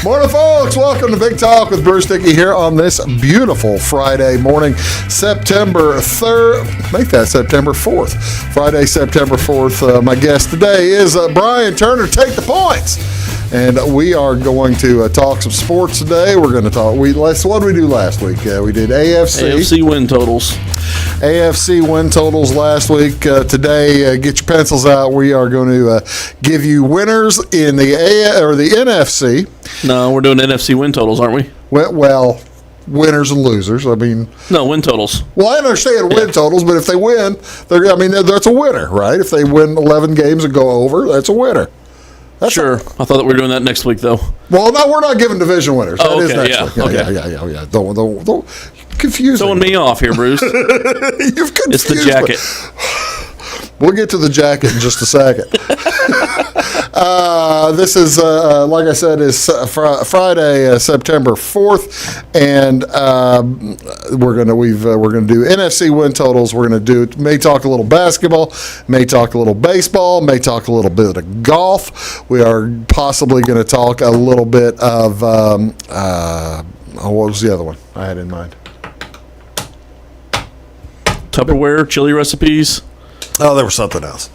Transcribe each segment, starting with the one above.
Morning, folks. Welcome to Big Talk with Bruce Dickey here on this beautiful Friday morning, September 3rd. Make that September 4th. Friday, September 4th. My guest today is Brian Turner. Take the points. And we are going to talk some sports today. We're going to talk. What did we do last week? We did AFC win totals. AFC win totals last week. Today, get your pencils out. We are going to give you winners in the NFC. No, we're doing NFC win totals, aren't we? Well, winners and losers. I mean, no, win totals. Well, I understand win totals, but if they win, that's a winner, right? If they win 11 games and go over, that's a winner. Sure. I thought that we were doing that next week, though. Well, no, we're not giving division winners. Oh, that is okay, next week. Okay. Yeah. Don't confuse Throwing me off here, Bruce. You've confused It's the jacket. We'll get to the jacket in just a second. This is, like I said, is Friday, September 4th, and we're gonna do NFC win totals. We're gonna may talk a little basketball, may talk a little baseball, may talk a little bit of golf. We are possibly going to talk a little bit of what was the other one I had in mind? Tupperware, chili recipes. Oh, there was something else.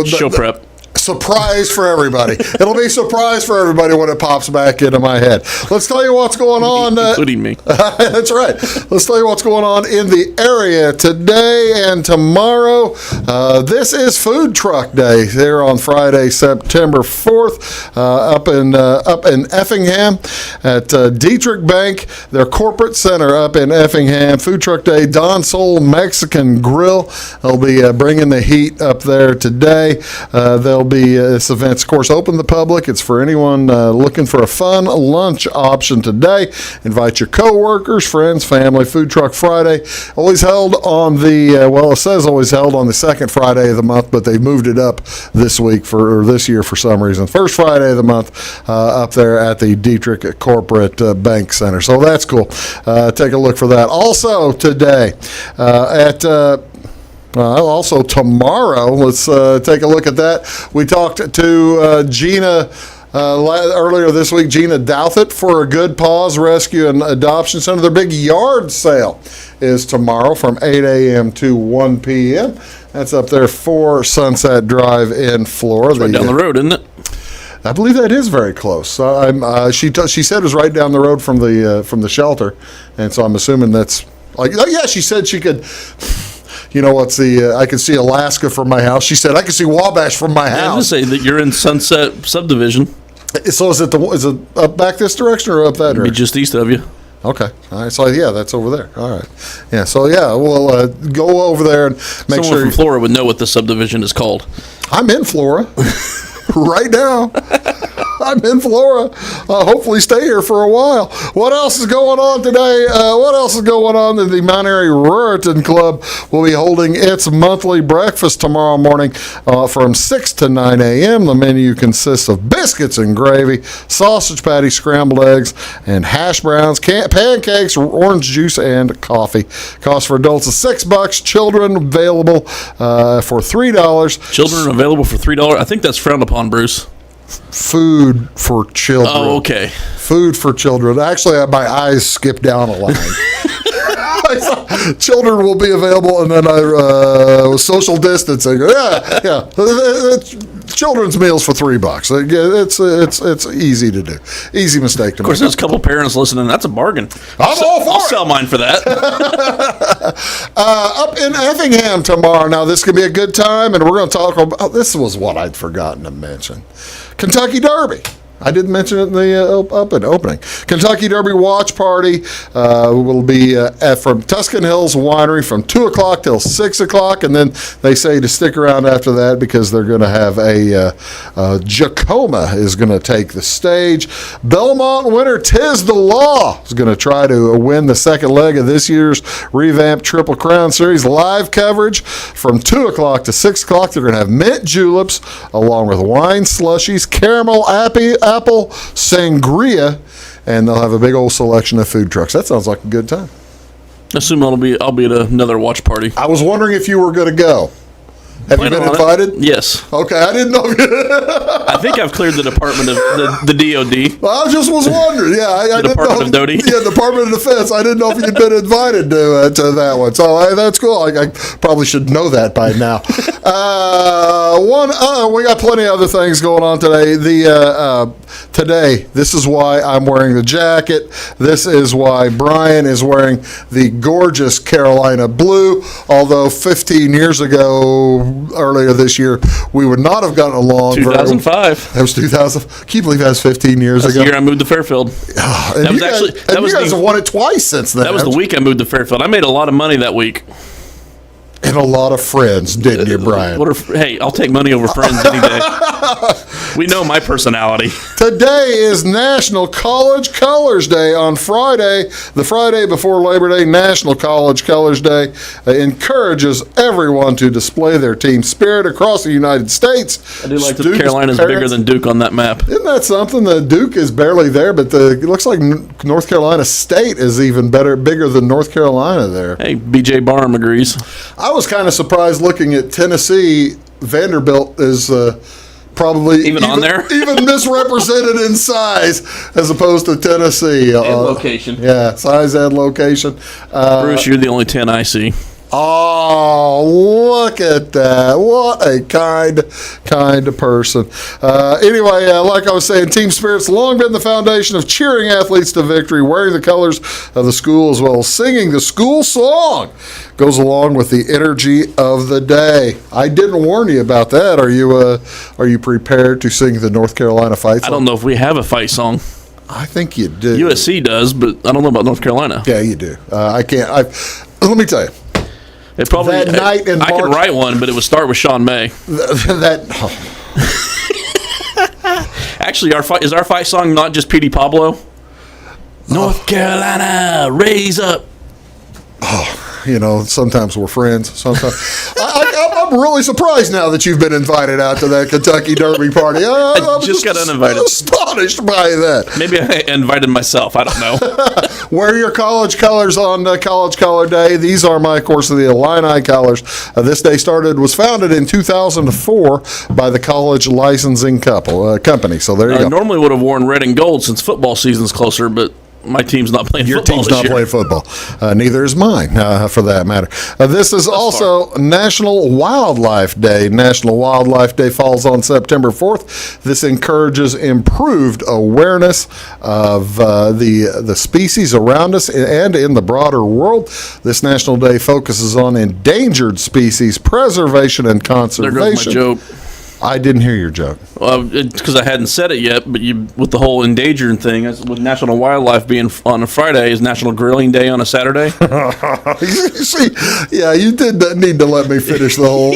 Show prep. Surprise for everybody. It'll be a surprise for everybody when it pops back into my head. Let's tell you what's going on. Including me. That's right. Let's tell you what's going on in the area today and tomorrow. This is Food Truck Day here on Friday, September 4th, up in Effingham at Dietrich Bank, their corporate center up in Effingham. Food Truck Day, Don Sol Mexican Grill. They'll be bringing the heat up there today. They'll be this event's, of course, open to the public. It's for anyone looking for a fun lunch option today. Invite your coworkers, friends, family. Food Truck Friday, always held on it says always held on the second Friday of the month, but they moved it up this year for some reason. First Friday of the month up there at the Dietrich Corporate Bank Center. So that's cool. Take a look for that. Also today also tomorrow, let's take a look at that. We talked to Gina earlier this week, Gina Douthit, for a Good Paws Rescue and Adoption Center. Their big yard sale is tomorrow from 8 a.m. to 1 p.m. That's up there for Sunset Drive in Florida. It's right down the road, isn't it? I believe that is very close. She said it was right down the road from the shelter, and so I'm assuming that's she said she could. You know what's I can see Alaska from my house. She said I can see Wabash from my house. I was going to say that you're in Sunset Subdivision. So is it up back this direction or up that direction? Maybe just east of you. Okay. All right. So that's over there. All right. Yeah. So we'll go over there and make Someone from Florida would know what the subdivision is called. I'm in Florida right now. I'm in Florida. Hopefully stay here for a while. What else is going on today? What else is going on? The Mount Airy Ruritan Club will be holding its monthly breakfast tomorrow morning from 6 to 9 a.m. The menu consists of biscuits and gravy, sausage patty, scrambled eggs, and hash browns, pancakes, orange juice, and coffee. Cost for adults is $6. Children available for $3. Children available for $3? I think that's frowned upon, Bruce. Food for children. Oh, okay. Food for children. Actually, my eyes skipped down a line. Children will be available, and then social distancing. Yeah. Children's meals for $3. It's easy to do. Easy mistake to make. Of course, there's a couple parents listening. That's a bargain. I'll sell mine for that. Up in Effingham tomorrow. Now, this could be a good time, and we're going to talk about. This was what I'd forgotten to mention. Kentucky Derby. I didn't mention it in the opening. Kentucky Derby watch party will be from Tuscan Hills Winery from 2 o'clock till 6 o'clock, and then they say to stick around after that because they're going to have a Jacoma is going to take the stage. Belmont winner Tiz the Law is going to try to win the second leg of this year's revamped Triple Crown Series. Live coverage from 2 o'clock to 6 o'clock. They're going to have mint juleps along with wine slushies, caramel apple sangria, and they'll have a big old selection of food trucks. That sounds like a good time. I assume I'll be at another watch party. I was wondering if you were going to go. Have you been invited? Yes. Okay, I didn't know. I think I've cleared the Department of the DOD. Well, I just was wondering. Yeah, I didn't Department know. of Doty. Yeah, Department of Defense. I didn't know if you'd been invited to that one. So that's cool. I probably should know that by now. We got plenty of other things going on today. Today, this is why I'm wearing the jacket. This is why Brian is wearing the gorgeous Carolina blue. Although 15 years ago, earlier this year, we would not have gotten along. 2005. That was 2000. Can you believe that was 15 years That's ago? the year I moved to Fairfield. And you guys have won it twice since then. That was the week I moved to Fairfield. I made a lot of money that week. And a lot of friends, didn't you, Brian? Hey, I'll take money over friends any day. We know my personality. Today is National College Colors Day. On Friday, the Friday before Labor Day, National College Colors Day encourages everyone to display their team spirit across the United States. I do like that Carolina's bigger than Duke on that map. Isn't that something? The Duke is barely there, but it looks like North Carolina State is even bigger than North Carolina there. Hey, B.J. Barham agrees. I was kind of surprised looking at Tennessee. Vanderbilt is probably even on there, even misrepresented in size as opposed to Tennessee. And location. Yeah, size and location. Bruce, you're the only 10 I see. Oh, look at that. What a kind of person. Anyway, like I was saying, team spirit's long been the foundation of cheering athletes to victory, wearing the colors of the school as well as singing the school song. Goes along with the energy of the day. I didn't warn you about that. Are you prepared to sing the North Carolina fight song? I don't know if we have a fight song. I think you do. USC does, but I don't know about North Carolina. Yeah, you do. I can't. Let me tell you. It probably, that night in March, I could write one, but it would start with Sean May. Actually, our fight song not just Petey Pablo? North Carolina, raise up. Sometimes we're friends. Sometimes I'm really surprised now that you've been invited out to that Kentucky Derby party. I just got uninvited. Astonished by that. Maybe I invited myself. I don't know. Wear your college colors on College Color Day. These are of course, the Illini colors. This day was founded in 2004 by the college licensing company. So there you go. I normally would have worn red and gold since football season's closer, but my team's not playing Your football. Your team's not playing football. Neither is mine, for that matter. This is also National Wildlife Day. National Wildlife Day falls on September 4th. This encourages improved awareness of the species around us and in the broader world. This National Day focuses on endangered species preservation and conservation. There goes my joke. I didn't hear your joke. Because I hadn't said it yet, but with the whole endangered thing, with National Wildlife being on a Friday, is National Grilling Day on a Saturday? See, yeah, you did need to let me finish the whole.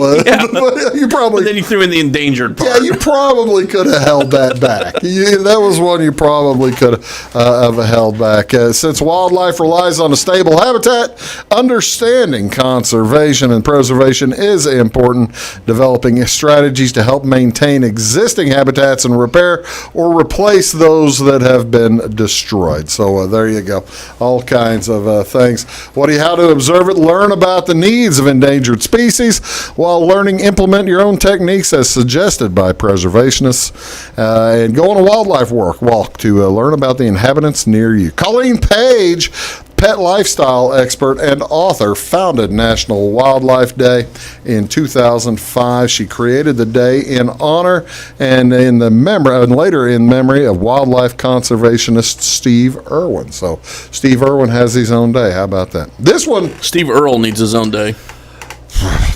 You probably. But then you threw in the endangered part. Yeah, you probably could have held that back. That was one you probably could have held back. Since wildlife relies on a stable habitat, understanding conservation and preservation is important. Developing strategies to help maintain existing habitats and repair or replace those that have been destroyed. So there you go. All kinds of things. How to observe it? Learn about the needs of endangered species while learning implement your own techniques as suggested by preservationists. And go on a wildlife walk to learn about the inhabitants near you. Colleen Page, pet lifestyle expert and author, founded National Wildlife Day in 2005. She created the day in honor and later in memory of wildlife conservationist Steve Irwin. So Steve Irwin has his own day. How about that? This one, Steve Earle needs his own day.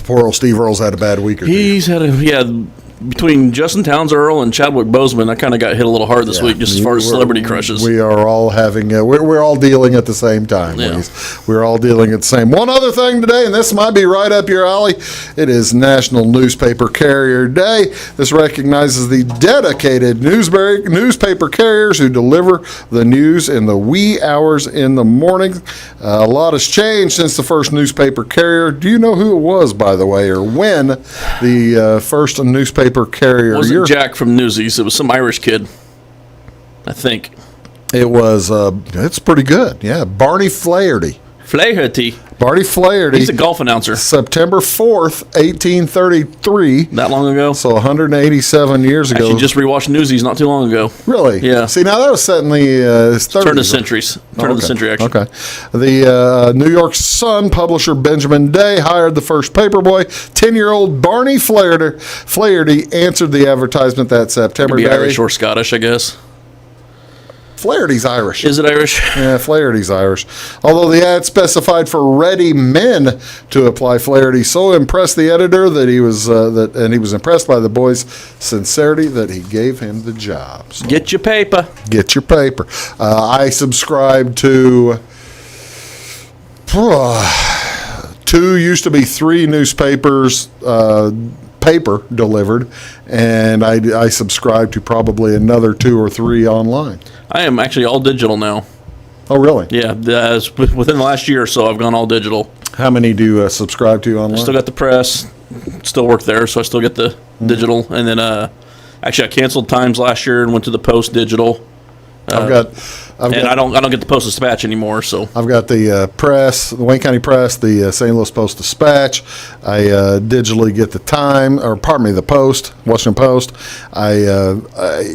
Poor old Steve Earle's had a bad week or two. He's had between Justin Towns Earl and Chadwick Boseman, I kind of got hit a little hard this week, just as far as celebrity crushes. We are all having, we're all dealing at the same time. Yeah. We're all dealing at the same. One other thing today, and this might be right up your alley, it is National Newspaper Carrier Day. This recognizes the dedicated newspaper carriers who deliver the news in the wee hours in the morning. A lot has changed since the first newspaper carrier. Do you know who it was, by the way, or when the first newspaper carrier? It wasn't Jack from Newsies. It was some Irish kid, I think. It was, it's pretty good. Yeah, Barney Flaherty. Flaherty. Barty Flaherty. He's a golf announcer. September 4th, 1833. That long ago? So 187 years ago. Actually, just rewatched Newsies not too long ago. Really? Yeah. See, now that was set in the 30s. Turn of the centuries. Turn of the century, actually. Okay. The New York Sun publisher Benjamin Day hired the first paperboy. 10-year-old Barney Flaherty answered the advertisement that September Could be day. Irish or Scottish, I guess. Flaherty's Irish. Is it Irish? Yeah, Flaherty's Irish. Although the ad specified for ready men to apply, Flaherty so impressed the editor that he was impressed by the boy's sincerity that he gave him the job. So Get your paper. get your paper. I subscribe to used to be 3 newspapers. Paper delivered, and I subscribe to probably another 2 or 3 online. I am actually all digital now. Oh, really? Yeah, within the last year or so, I've gone all digital. How many do you subscribe to online? Still got the press, still work there, so I still get the digital. And then, actually, I canceled Times last year and went to the Post digital. I've got I don't get the Post-Dispatch anymore. So I've got the press, the Wayne County Press, the St. Louis Post-Dispatch. I digitally get the the Post, Washington Post. I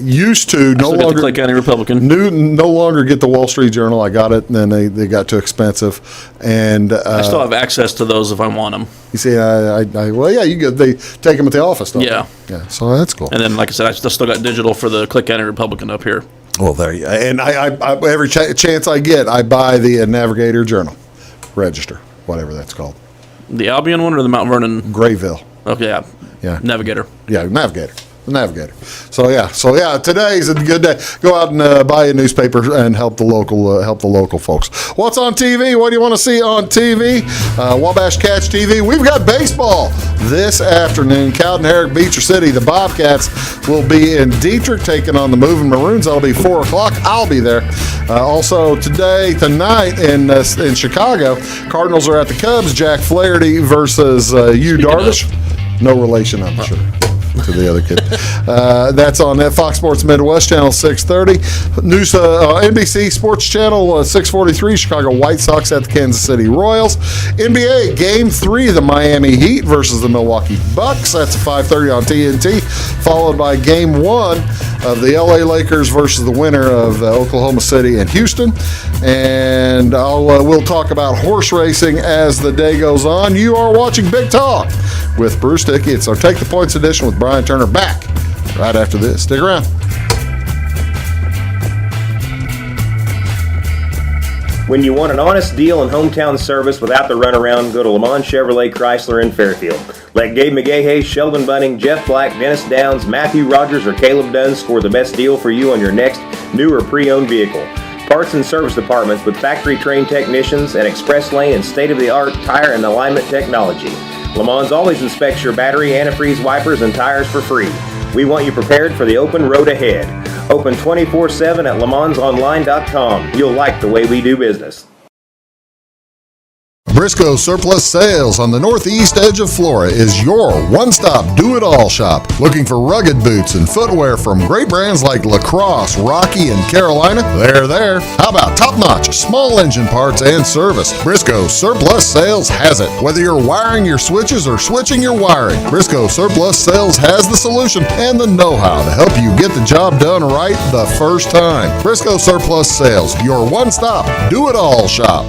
used to no longer the Clay County Republican. No longer get the Wall Street Journal. I got it, and then they got too expensive. And I still have access to those if I want them. You see, they take them at the office, don't Yeah. they? Yeah. So that's cool. And then, like I said, I still got digital for the Clay County Republican up here. Well, there you go. And I every chance I get, I buy the Navigator Journal, Register, whatever that's called. The Albion one or the Mount Vernon? Grayville. Okay, Yeah. Navigator. Yeah, Navigator. The Navigator. So yeah, today's a good day. Go out and buy a newspaper and help the local folks. What's on TV? What do you want to see on TV? Wabash Cats TV. We've got baseball this afternoon. Cowden, Herrick, Beecher City. The Bobcats will be in Dietrich taking on the Moving Maroons. That'll be 4 o'clock. I'll be there. Also tonight in Chicago, Cardinals are at the Cubs. Jack Flaherty versus Yu Darvish. No relation, I'm sure, to the other kid. That's on Fox Sports Midwest, Channel 630. News, NBC Sports Channel 643, Chicago White Sox at the Kansas City Royals. NBA Game 3, the Miami Heat versus the Milwaukee Bucks. That's 5:30 on TNT, followed by Game 1 of the LA Lakers versus the winner of Oklahoma City and Houston. And we'll talk about horse racing as the day goes on. You are watching Big Talk with Bruce Dickey. It's our Take the Points edition with Brian Turner, back right after this. Stick around. When you want an honest deal and hometown service without the runaround, go to Le Mans Chevrolet Chrysler in Fairfield. Let Gabe McGahey, Sheldon Bunning, Jeff Black, Dennis Downs, Matthew Rogers, or Caleb Dunn score the best deal for you on your next new or pre-owned vehicle. Parts and service departments with factory-trained technicians and express lane and state-of-the-art tire and alignment technology. Le Mans always inspects your battery, antifreeze, wipers, and tires for free. We want you prepared for the open road ahead. Open 24/7 at lemansonline.com. You'll like the way we do business. Briscoe Surplus Sales on the northeast edge of Flora is your one-stop do-it-all shop. Looking for rugged boots and footwear from great brands like Lacrosse, Rocky, and Carolina? They're there. How about top-notch small engine parts and service? Briscoe Surplus Sales has it. Whether you're wiring your switches or switching your wiring, Briscoe Surplus Sales has the solution and the know-how to help you get the job done right the first time. Briscoe Surplus Sales, your one-stop do-it-all shop.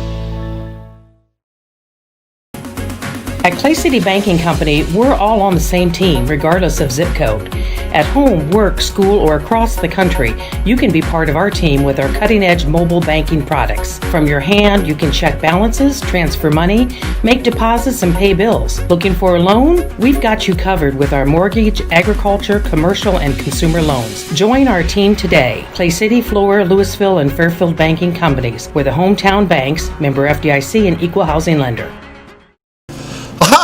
At Clay City Banking Company, we're all on the same team, regardless of zip code. At home, work, school, or across the country, you can be part of our team with our cutting-edge mobile banking products. From your hand, you can check balances, transfer money, make deposits, and pay bills. Looking for a loan? We've got you covered with our mortgage, agriculture, commercial, and consumer loans. Join our team today. Clay City, Flora, Louisville, and Fairfield Banking Companies. We're the hometown banks, member FDIC, and equal housing lender.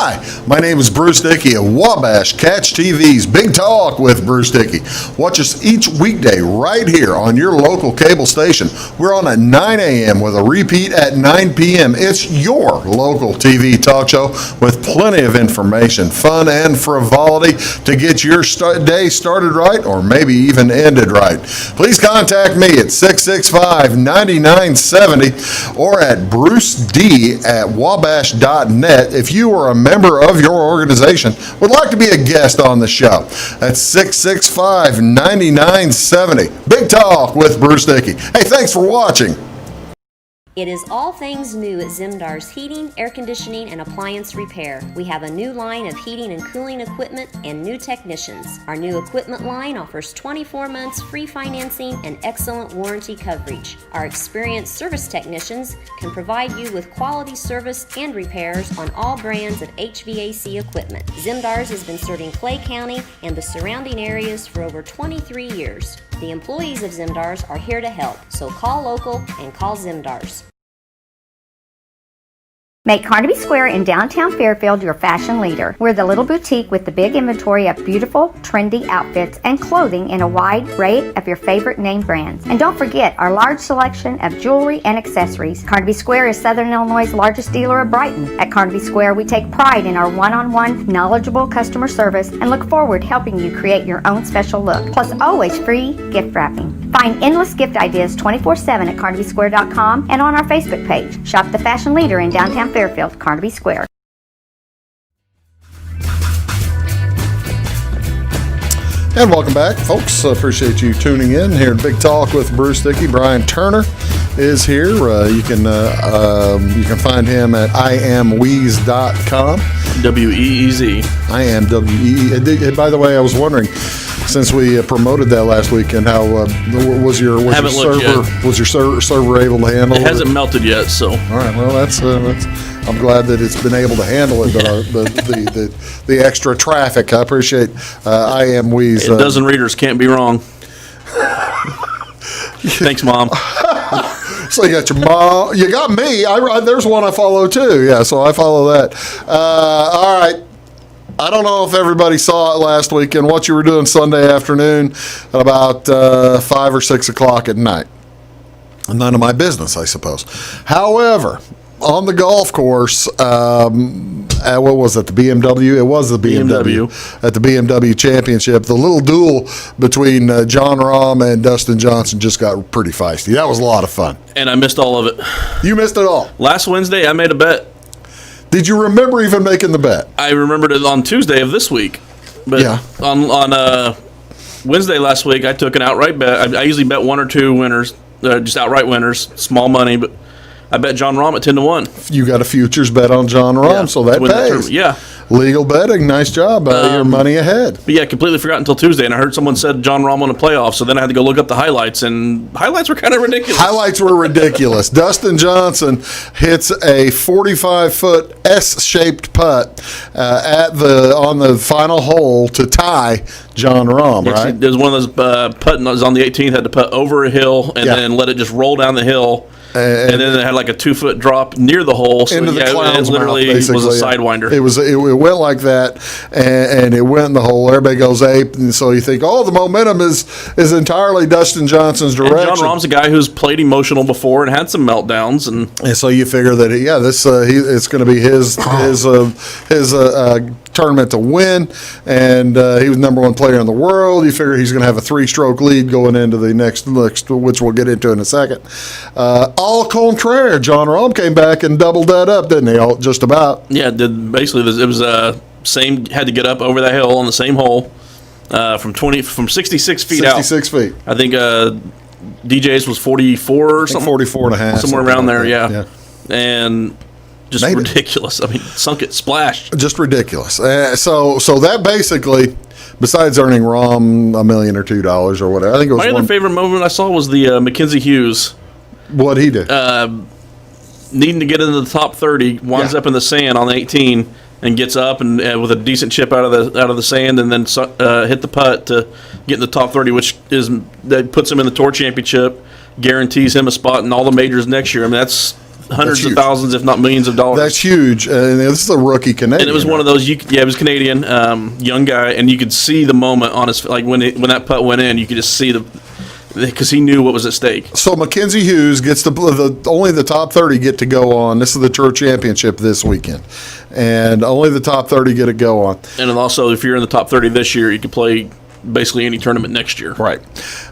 Hi, My name is Bruce Dickey of Wabash Catch TV's Big Talk with Bruce Dickey. Watch us each weekday right here on your local cable station. We're on at 9 a.m. with a repeat at 9 p.m. It's your local TV talk show with plenty of information, fun, and frivolity to get your day started right or maybe even ended right. Please contact me at 665-9970 or at bruced@wabash.net if you are a member of your organization would like to be a guest on the show. That's 665-9970. Big Talk with Bruce Dickey. Hey, thanks for watching. It is all things new at Zimdar's Heating, Air Conditioning, and Appliance Repair. We have a new line of heating and cooling equipment and new technicians. Our new equipment line offers 24 months free financing and excellent warranty coverage. Our experienced service technicians can provide you with quality service and repairs on all brands of HVAC equipment. Zimdar's has been serving Clay County and the surrounding areas for over 23 years. The employees of Zimdar's are here to help, so call local and call Zimdar's. Make Carnaby Square in downtown Fairfield your fashion leader. We're the little boutique with the big inventory of beautiful, trendy outfits and clothing in a wide array of your favorite name brands. And don't forget our large selection of jewelry and accessories. Carnaby Square is Southern Illinois' largest dealer of Brighton. At Carnaby Square, we take pride in our one-on-one, knowledgeable customer service and look forward to helping you create your own special look. Plus, always free gift wrapping. Find endless gift ideas 24/7 at CarnabySquare.com and on our Facebook page. Shop the fashion leader in downtown Fairfield, Carnaby Square. And welcome back, folks. Appreciate you tuning in here at Big Talk with Bruce Dickey. Brian Turner is here. You can find him at iamweez.com. WEEZ. I am WEE. By the way, I was wondering, since we promoted that last weekend, how was your server able to handle it? It hasn't melted yet, so. All right. Well, that's I'm glad that it's been able to handle it, but the extra traffic, I appreciate. I am Weez. A dozen readers can't be wrong. Thanks, Mom. So you got your mom, you got me. There's one I follow too. Yeah, so I follow that. All right. I don't know if everybody saw it last weekend, what you were doing Sunday afternoon at about 5 or 6 o'clock at night. None of my business, I suppose. However, on the golf course, what was it, the BMW? It was the BMW. At the BMW Championship. The little duel between John Rahm and Dustin Johnson just got pretty feisty. That was a lot of fun. And I missed all of it. You missed it all? Last Wednesday, I made a bet. Did you remember even making the bet? I remembered it on Tuesday of this week. But yeah. On Wednesday last week, I took an outright bet. I usually bet one or two winners, just outright winners, small money, but I bet John Rahm at 10-1. You got a futures bet on John Rahm, so that pays. Yeah. Legal betting, nice job. Your money ahead. But yeah, I completely forgot until Tuesday, and I heard someone said John Rahm won a playoff, so then I had to go look up the highlights, and highlights were kind of ridiculous. Highlights were ridiculous. Dustin Johnson hits a 45-foot S-shaped putt on the final hole to tie John Rahm, right? There's one of those putting was on the 18th, had to putt over a hill and then let it just roll down the hill. And then it had like a 2-foot drop near the hole. So into the clown's it literally mouth, was a sidewinder. It went like that, and it went in the hole. Everybody goes ape, and so you think, the momentum is entirely Dustin Johnson's direction. And John Rahm's a guy who's played emotional before and had some meltdowns, and so you figure that it's going to be his tournament to win, and he was number one player in the world. You figure he's going to have a 3-stroke lead going into the next, which we'll get into in a second. Au contraire, John Rahm came back and doubled that up, didn't he? Just about. Yeah, basically it was same. Had to get up over that hill on the same hole from 66 feet out. 66 feet. I think DJ's was 44 or something. 44 and a half. Somewhere around there, yeah. And just made ridiculous. It. I mean, sunk it, splashed. Just ridiculous. So that basically, besides earning Rahm $1 million or $2 or whatever, I think it was. My other favorite moment I saw was the Mackenzie Hughes. What'd he do? Needing to get into the top 30, winds up in the sand on 18, and gets up and with a decent chip out of the sand, and then hit the putt to get in the top 30, that puts him in the Tour Championship, guarantees him a spot in all the majors next year. I mean, that's hundreds of huge. thousands, if not millions of dollars. That's huge. And this is a rookie Canadian. And it was one of those. It was Canadian, young guy, and you could see the moment on his when that putt went in. You could just see because he knew what was at stake. So Mackenzie Hughes gets only the top 30 get to go on. This is the Tour Championship this weekend, and only the top 30 get to go on. And also, if you're in the top 30 this year, you can play basically any tournament next year. Right.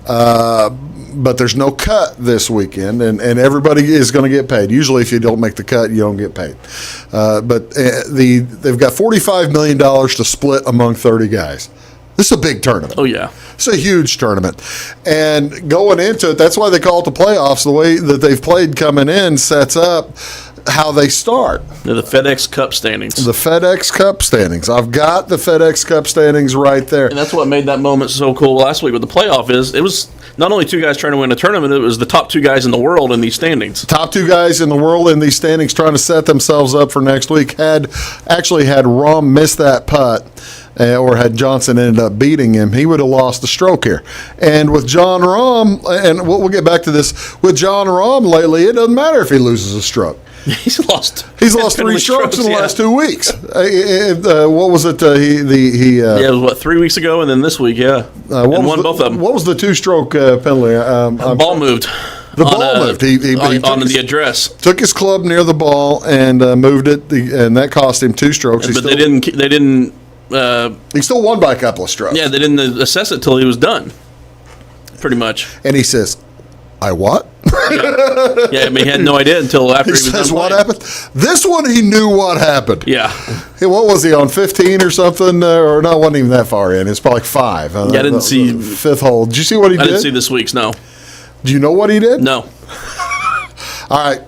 But there's no cut this weekend, and everybody is going to get paid. Usually, if you don't make the cut, you don't get paid. But they've got $45 million to split among 30 guys. This is a big tournament. Oh, yeah. It's a huge tournament. And going into it, that's why they call it the playoffs. The way that they've played coming in sets up how they start. The FedEx Cup standings. The FedEx Cup standings. I've got the FedEx Cup standings right there. And that's what made that moment so cool last week with the playoff is it was not only two guys trying to win a tournament, it was the top two guys in the world in these standings. Top two guys in the world in these standings trying to set themselves up for next week. Had Rahm missed that putt, or had Johnson ended up beating him, he would have lost the stroke here. And with Jon Rahm, and we'll get back to this, with Jon Rahm lately, it doesn't matter if he loses a stroke. He's lost 3 strokes in the last 2 weeks. What was it? It was 3 weeks ago, and then this week, and won both of them. What was the 2-stroke penalty? Ball moved. The ball moved. He on the address. Took his club near the ball and moved it, and that cost him 2 strokes. But they didn't. He still won by a couple of strokes. Yeah, they didn't assess it till he was done. Pretty much. And he says, "I what?" Yeah, I mean, he had no idea until after he was says, done "What playing. happened?" This one, he knew what happened. Yeah. Hey, what was he on 15 or something? Or no, wasn't even that far in. It's probably 5. Yeah, I didn't see the 5th hole. Did you see what he did? I didn't see this week's. No. Do you know what he did? No. All right.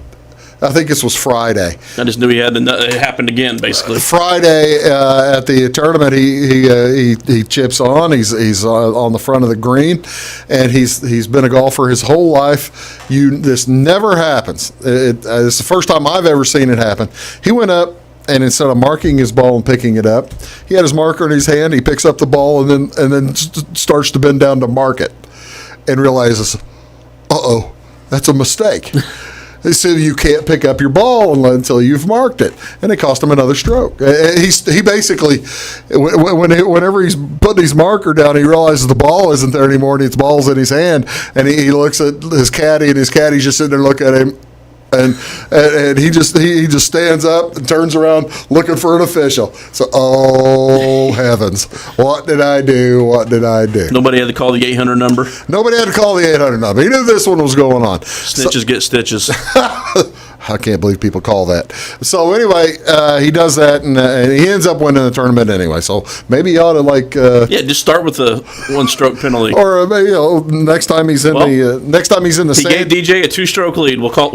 I think this was Friday. I just knew it happened again, basically. Friday at the tournament, he chips on. He's on the front of the green, and he's been a golfer his whole life. This never happens. It's the first time I've ever seen it happen. He went up, and instead of marking his ball and picking it up, he had his marker in his hand. He picks up the ball and then starts to bend down to mark it, and realizes, that's a mistake. They said you can't pick up your ball until you've marked it, and it cost him another stroke. He basically, whenever he's putting his marker down, he realizes the ball isn't there anymore, and his ball's in his hand, and he looks at his caddy, and his caddy's just sitting there looking at him. And he just stands up and turns around looking for an official. So, heavens, what did I do? What did I do? Nobody had to call the 800 number. Nobody had to call the 800 number. He knew this one was going on. Snitches get stitches. I can't believe people call that. So anyway, he does that, and he ends up winning the tournament anyway. So maybe you ought to just start with the 1-stroke penalty. Or next time he's in the He sand. gave DJ a 2-stroke lead. We'll call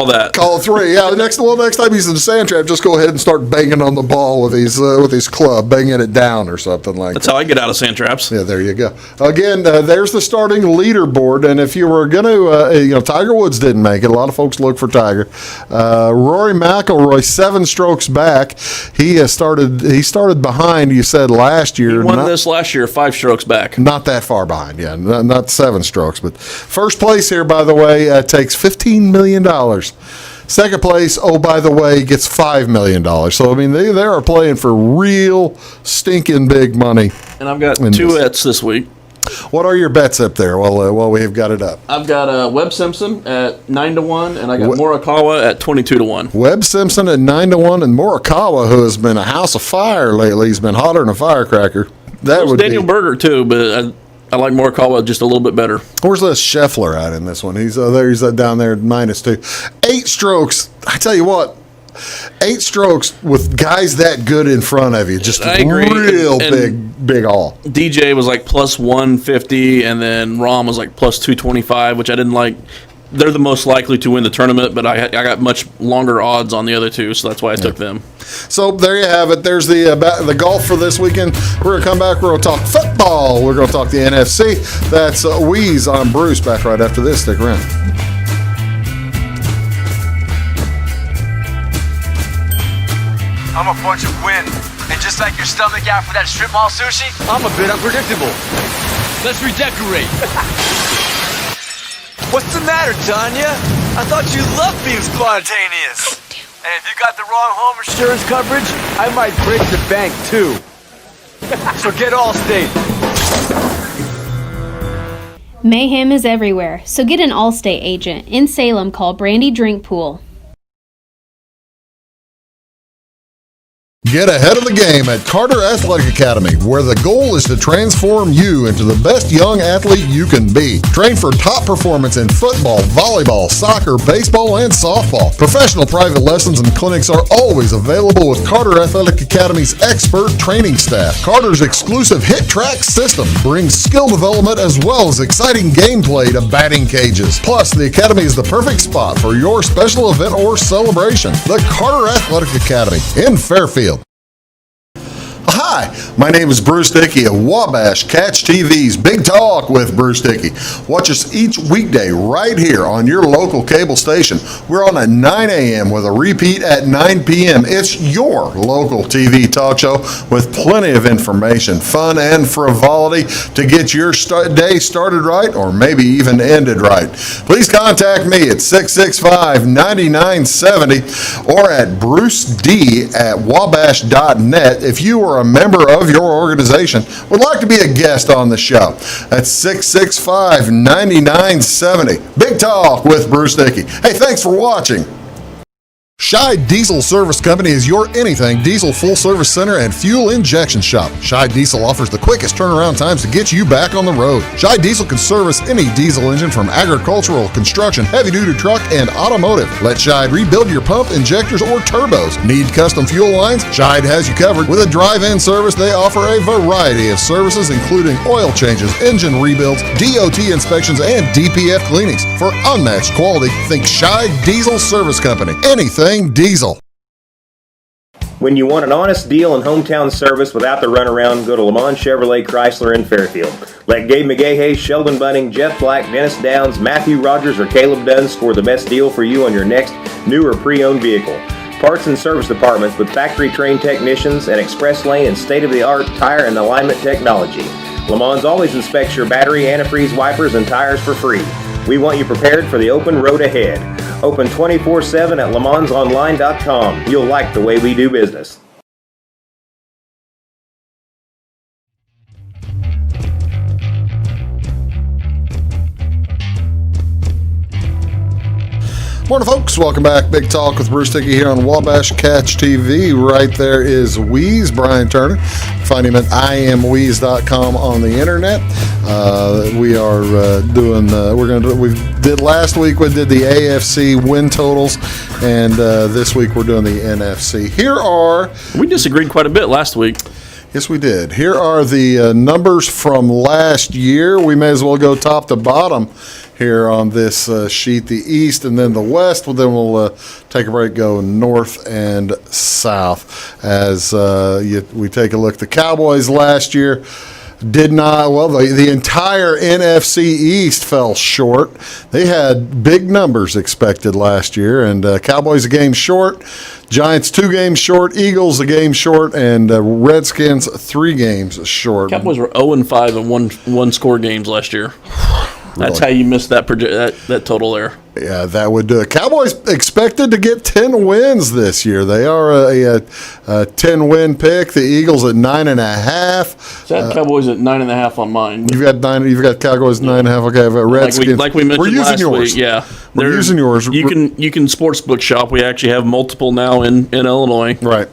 that. Call it 3. Yeah. Next time he's in the sand trap, just go ahead and start banging on the ball with his club, banging it down or something like That's that. how I get out of sand traps. Yeah, there you go. Again, there's the starting leaderboard, and if you were going to, Tiger Woods didn't make it. A lot of folks look for Tiger. Rory McIlroy 7 strokes back. He started behind. You said last year. He won this last year 5 strokes back. Not that far behind. Yeah, not 7 strokes, but first place here, by the way, takes $15 million. Second place, by the way, gets $5 million. So I mean, they are playing for real stinking big money. And I've got 2 bets this week. What are your bets up there while we have got it up? I've got Webb Simpson at 9-1, and I got Morikawa at 22-1. Webb Simpson at 9-1, and Morikawa, who has been a house of fire lately, he's been hotter than a firecracker. That would Daniel Berger too, but I like Morikawa just a little bit better. Where's Les Scheffler at in this one? He's down there -2. 8 strokes. I tell you what. 8 strokes with guys that good in front of you, just real big haul. DJ was like plus 150, and then Rahm was like plus 225, which I didn't like. They're the most likely to win the tournament, but I got much longer odds on the other 2, so that's why I took them. So there you have it. There's the golf for this weekend. We're going to come back. We're going to talk football. We're going to talk the NFC. That's Wheeze. I'm Bruce. Back right after this. Stick around. I'm a bunch of wind. And just like your stomach after that strip mall sushi, I'm a bit unpredictable. Let's redecorate. What's the matter, Tanya? I thought you loved being spontaneous. And if you got the wrong home insurance coverage, I might break the bank too. So get Allstate. Mayhem is everywhere, so get an Allstate agent. In Salem, call Brandy Drinkpool. Get ahead of the game at Carter Athletic Academy, where the goal is to transform you into the best young athlete you can be. Train for top performance in football, volleyball, soccer, baseball, and softball. Professional private lessons and clinics are always available with Carter Athletic Academy's expert training staff. Carter's exclusive Hit Track system brings skill development as well as exciting gameplay to batting cages. Plus, the Academy is the perfect spot for your special event or celebration. The Carter Athletic Academy in Fairfield. Hi, my name is Bruce Dickey of Wabash Catch TV's Big Talk with Bruce Dickey. Watch us each weekday right here on your local cable station. We're on at 9 a.m. with a repeat at 9 p.m. It's your local TV talk show with plenty of information, fun, and frivolity to get your day started right or maybe even ended right. Please contact me at 665-9970 or at bruced@wabash.net if you are a member of your organization would like to be a guest on the show. That's 665-9970. Big Talk with Bruce Dickey. Hey, thanks for watching. Scheid Diesel Service Company is your anything diesel full service center and fuel injection shop. Scheid Diesel offers the quickest turnaround times to get you back on the road. Scheid Diesel can service any diesel engine from agricultural, construction, heavy duty truck, and automotive. Let Scheid rebuild your pump, injectors, or turbos. Need custom fuel lines? Scheid has you covered. With a drive-in service, they offer a variety of services including oil changes, engine rebuilds, DOT inspections, and DPF cleanings. For unmatched quality, think Scheid Diesel Service Company. Anything diesel. When you want an honest deal and hometown service without the runaround, go to Lamont Chevrolet Chrysler in Fairfield. Let Gabe McGahey, Sheldon Bunning, Jeff Black, Dennis Downs, Matthew Rogers, or Caleb Dunn score the best deal for you on your next new or pre-owned vehicle. Parts and service departments with factory-trained technicians and express lane and state-of-the-art tire and alignment technology. Lamont always inspects your battery, antifreeze, wipers, and tires for free. We want you prepared for the open road ahead. Open 24/7 at LeMansOnline.com. You'll like the way we do business. Morning, folks. Welcome back. Big Talk with Bruce Dickey here on Wabash Catch TV. Right there is Wheeze, Brian Turner. Find him at IamWheeze.com on the internet. We are doing. We did last week. We did the AFC win totals, and this week we're doing the NFC. We disagreed quite a bit last week. Yes, we did. Here are the numbers from last year. We may as well go top to bottom here on this sheet, the East and then the West. Well, then we'll take a break, go north and south as we take a look. The Cowboys last year did not, well, the entire NFC East fell short. They had big numbers expected last year, and Cowboys a game short, Giants 2 games short, Eagles a game short, and Redskins 3 games short. Cowboys were 0-5 in one-score games last year. That's how you missed that total there. Yeah, that would do it. Cowboys expected to get 10 wins this year. They are a 10-win pick. The Eagles at 9.5. So Cowboys at 9.5 on mine. You've got Cowboys 9.5. Okay, Redskins. Like we mentioned we're using last yours. Week. Yeah, we're using yours. You can sportsbook shop. We actually have multiple now in Illinois. Right.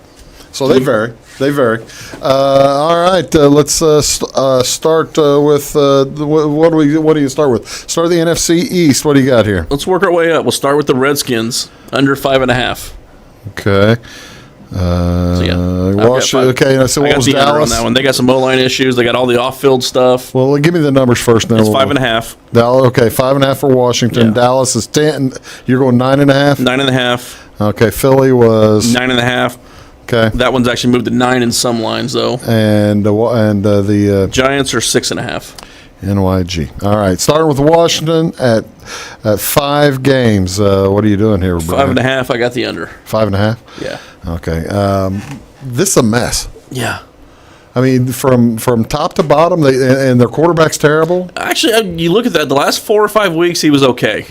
So they vary. All right, let's start with what do you start with? Start with the NFC East. What do you got here? Let's work our way up. We'll start with the Redskins under 5.5. Okay. Okay. So what was Dallas? On that one. They got some O-line issues. They got all the off-field stuff. Well, give me the numbers first. Now it's 5.5. Okay, 5.5 for Washington. Yeah. Dallas is 10. You're going 9.5. 9.5. Okay, Philly was 9.5. Okay. That one's actually moved to 9 in some lines, though. And the Giants are 6.5. NYG. All right. Starting with Washington at 5 games. What are you doing here, Brian? 5.5. I got the under. 5.5? Yeah. Okay. This is a mess. Yeah. I mean, from top to bottom, and their quarterback's terrible. Actually, you look at that. The last 4 or 5 weeks, he was okay.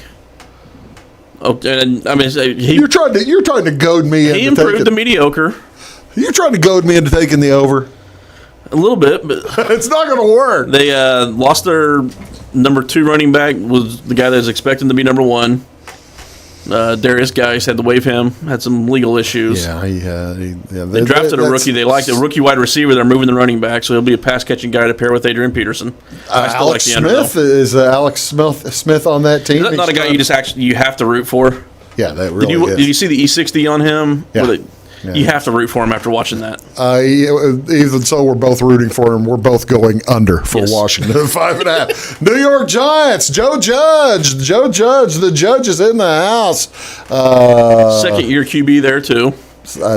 Oh, and I mean, You're trying to goad me into he improved to mediocre You're trying to goad me into taking the over. a little bit, but It's not going to work. they lost their number 2 running back, was the guy that was expecting to be number 1. Darius Geis had to waive him, had some legal issues. Yeah, They drafted a rookie. They liked a rookie wide receiver. They're moving the running back, so he'll be a pass-catching guy to pair with Adrian Peterson. I still Alex like the under, Smith is Alex Smith on that team. Is that not a guy you have to root for? Yeah, that really is. Did you see the E60 on him? Yeah. Yeah. You have to root for him after watching that. Even so, we're both rooting for him. We're both going under for Washington 5.5. New York Giants. Joe Judge. The judge is in the house. Second-year QB there too.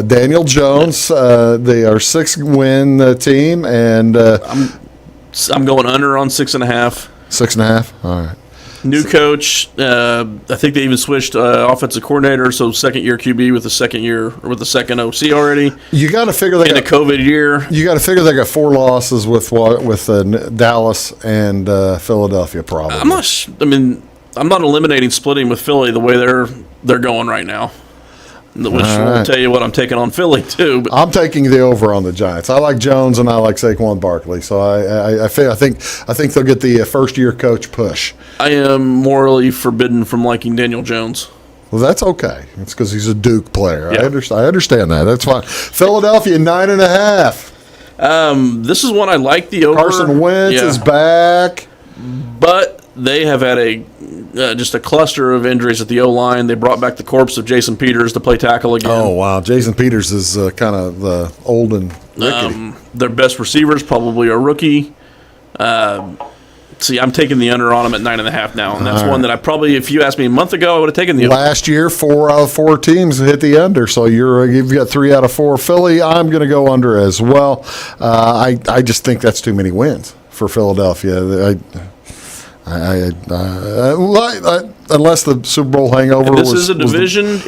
Daniel Jones. They are 6-win team, and I'm going under on 6.5. 6.5. All right. New coach. I think they even switched offensive coordinator, so second-year QB with the second OC already. You got to figure in a COVID year. You got to figure they got 4 losses with Dallas and Philadelphia. Probably. I'm not eliminating splitting with Philly the way they're going right now. Which will tell you what I'm taking on Philly too. But I'm taking the over on the Giants. I like Jones and I like Saquon Barkley, so I think they'll get the first-year coach push. I am morally forbidden from liking Daniel Jones. Well, that's okay. It's because he's a Duke player. Yeah. I understand that. That's fine. Philadelphia 9.5. This is one I like the over. Carson Wentz is back, but they have had just a cluster of injuries at the O-line. They brought back the corpse of Jason Peters to play tackle again. Oh, wow. Jason Peters is kind of old and rickety. Their best receivers probably a rookie. I'm taking the under on them at 9.5 now. And that's one that I probably, if you asked me a month ago, I would have taken the over. Last year, 4 out of 4 teams hit the under, so you've got 3 out of 4. Philly, I'm going to go under as well. I just think that's too many wins for Philadelphia. Unless the Super Bowl hangover. This is a division.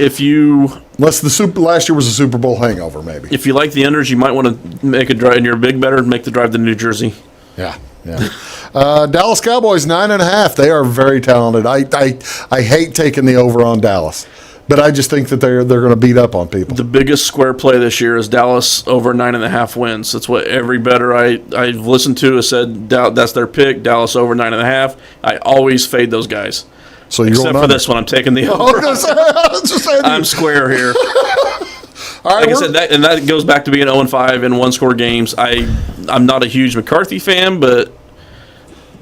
Unless last year was a Super Bowl hangover, maybe. If you like the unders, you might want to make a drive, and you're a big better, make the drive to New Jersey. Yeah. Dallas Cowboys 9.5. They are very talented. I hate taking the over on Dallas, but I just think that they're going to beat up on people. The biggest square play this year is Dallas over 9.5 wins. That's what every bettor I've listened to has said. That's their pick. Dallas over 9.5. I always fade those guys. So except for this one, I'm taking the over. I'm square here. All right, like I said, that goes back to being 0-5 in one-score games. I'm not a huge McCarthy fan, but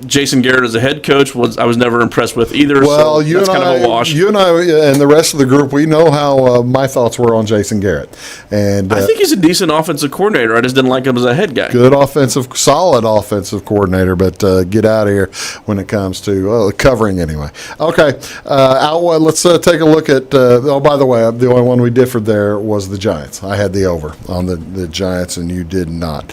Jason Garrett as a head coach I was never impressed with either. Well, so that's kind of a wash. You and I and the rest of the group, we know how my thoughts were on Jason Garrett, and I think he's a decent offensive coordinator. I just didn't like him as a head guy. Solid offensive coordinator, but get out of here when it comes to covering anyway. Okay, let's take a look at. By the way, the only one we differed there was the Giants. I had the over on the Giants, and you did not.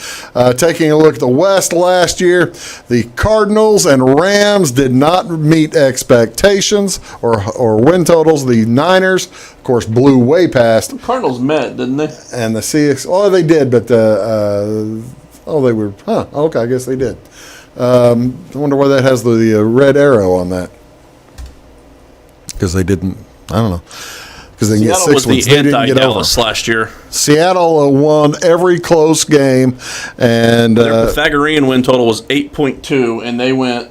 Taking a look at the West last year, the Cardinals and Rams did not meet expectations or win totals. The Niners, of course, blew way past. The Cardinals met, didn't they? And the Seahawks, they did, but they were, okay, I guess they did. I wonder why that has the red arrow on that. Because they didn't, I don't know. Because they get 6 wins. They didn't get over last year. Seattle won every close game, and their Pythagorean win total was 8.2, and they went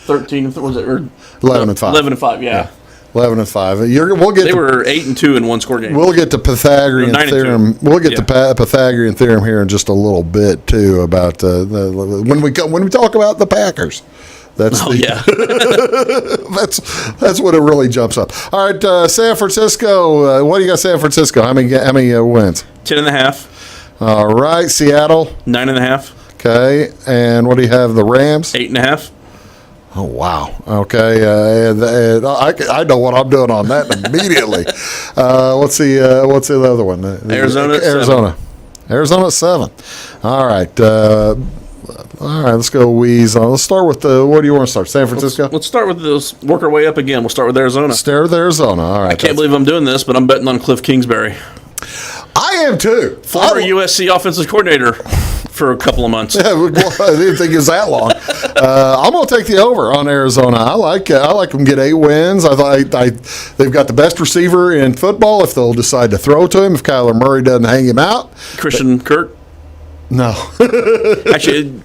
13. Was it 11-5? 11-5, yeah. 11-5. They were 8-2 in one-score games. We'll get to Pythagorean theorem. We'll get to Pythagorean theorem here in just a little bit too about when we talk about the Packers. That's that's what it really jumps up. All right, San Francisco. What do you got, San Francisco? How many wins? 10.5. All right, Seattle 9.5. Okay, and what do you have? The Rams 8.5. Oh wow. Okay, I know what I'm doing on that immediately. What's the other one? Arizona. Arizona 7. All right. All right, let's go wheeze on. Let's start with what do you want to start? San Francisco? Let's start with this. Work our way up again. We'll start with Arizona. Start with Arizona. All right. I can't believe I'm doing this, but I'm betting on Cliff Kingsbury. I am too. Former USC offensive coordinator. for a couple of months. Yeah, well, I didn't think it was that long. I'm going to take the over on Arizona. I like them get 8 wins. They've got the best receiver in football if they'll decide to throw to him, if Kyler Murray doesn't hang him out. Christian Kirk? No. Actually,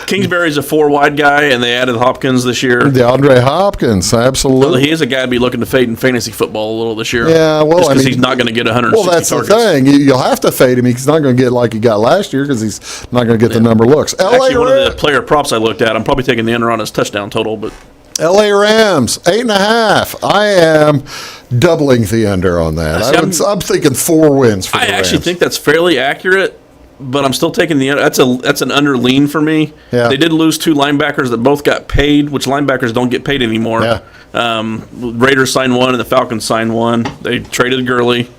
Kingsbury's a 4 wide guy, and they added Hopkins this year. DeAndre Hopkins, absolutely. Well, he is a guy to be looking to fade in fantasy football a little this year. Yeah, well, just because he's not going to get 160 Well, that's targets. the thing. You'll have to fade him. He's not going to get like he got last year because he's not going to get the number of looks. Actually, one of the player props I looked at, I'm probably taking the under on his touchdown total, but LA Rams, 8.5. I am doubling the under on that. I'm thinking 4 wins for the Rams. I actually think that's fairly accurate. But I'm still taking the under. That's an under lean for me. Yeah. They did lose 2 linebackers that both got paid, which linebackers don't get paid anymore. Yeah. Raiders signed 1 and the Falcons signed 1. They traded Gurley.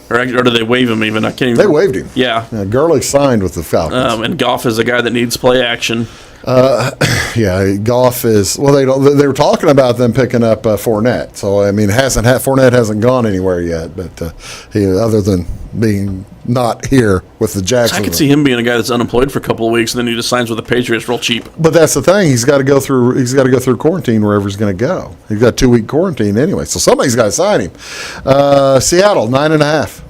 Or did they waive him even? I can't even They waived him. Yeah. Gurley signed with the Falcons. And Goff is a guy that needs play action. Yeah, Goff is. Well, they were talking about them picking up Fournette. So I mean, Fournette hasn't gone anywhere yet. But he, other than being not here with the Jacksonville, I could see him being a guy that's unemployed for a couple of weeks, and then he just signs with the Patriots real cheap. But that's the thing. He's got to go through quarantine wherever he's going to go. He's got 2-week quarantine anyway. So somebody's got to sign him. Seattle 9.5.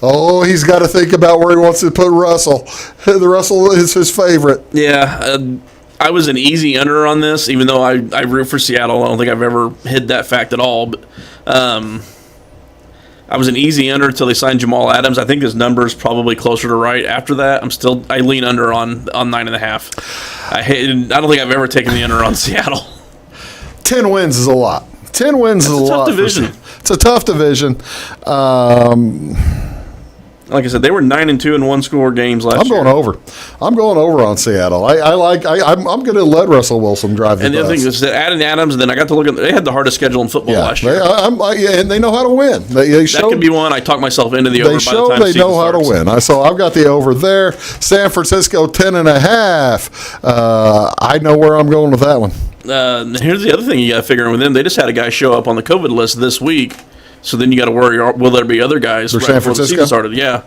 Oh, he's got to think about where he wants to put Russell. The Russell is his favorite. Yeah, I was an easy under on this, even though I root for Seattle. I don't think I've ever hid that fact at all. But I was an easy under until they signed Jamal Adams. I think his number is probably closer to right after that. I lean under on 9.5. I don't think I've ever taken the under on Seattle. 10 wins is a lot. 10 wins is a lot. Division. It's a tough division. Like I said, they were 9-2 in 1-score games last year. I'm going over on Seattle. I'm going to let Russell Wilson drive the bus. And the other thing is that adding Adams, and then I got to look at they had the hardest schedule in football last year. And they know how to win. That could be one. I talked myself into the over by the time they know how to win. So I've got the over there. San Francisco 10.5. I know where I'm going with that one. Here's the other thing you got to figure in with them. They just had a guy show up on the COVID list this week. So then you got to worry, will there be other guys right before the season started? Yeah.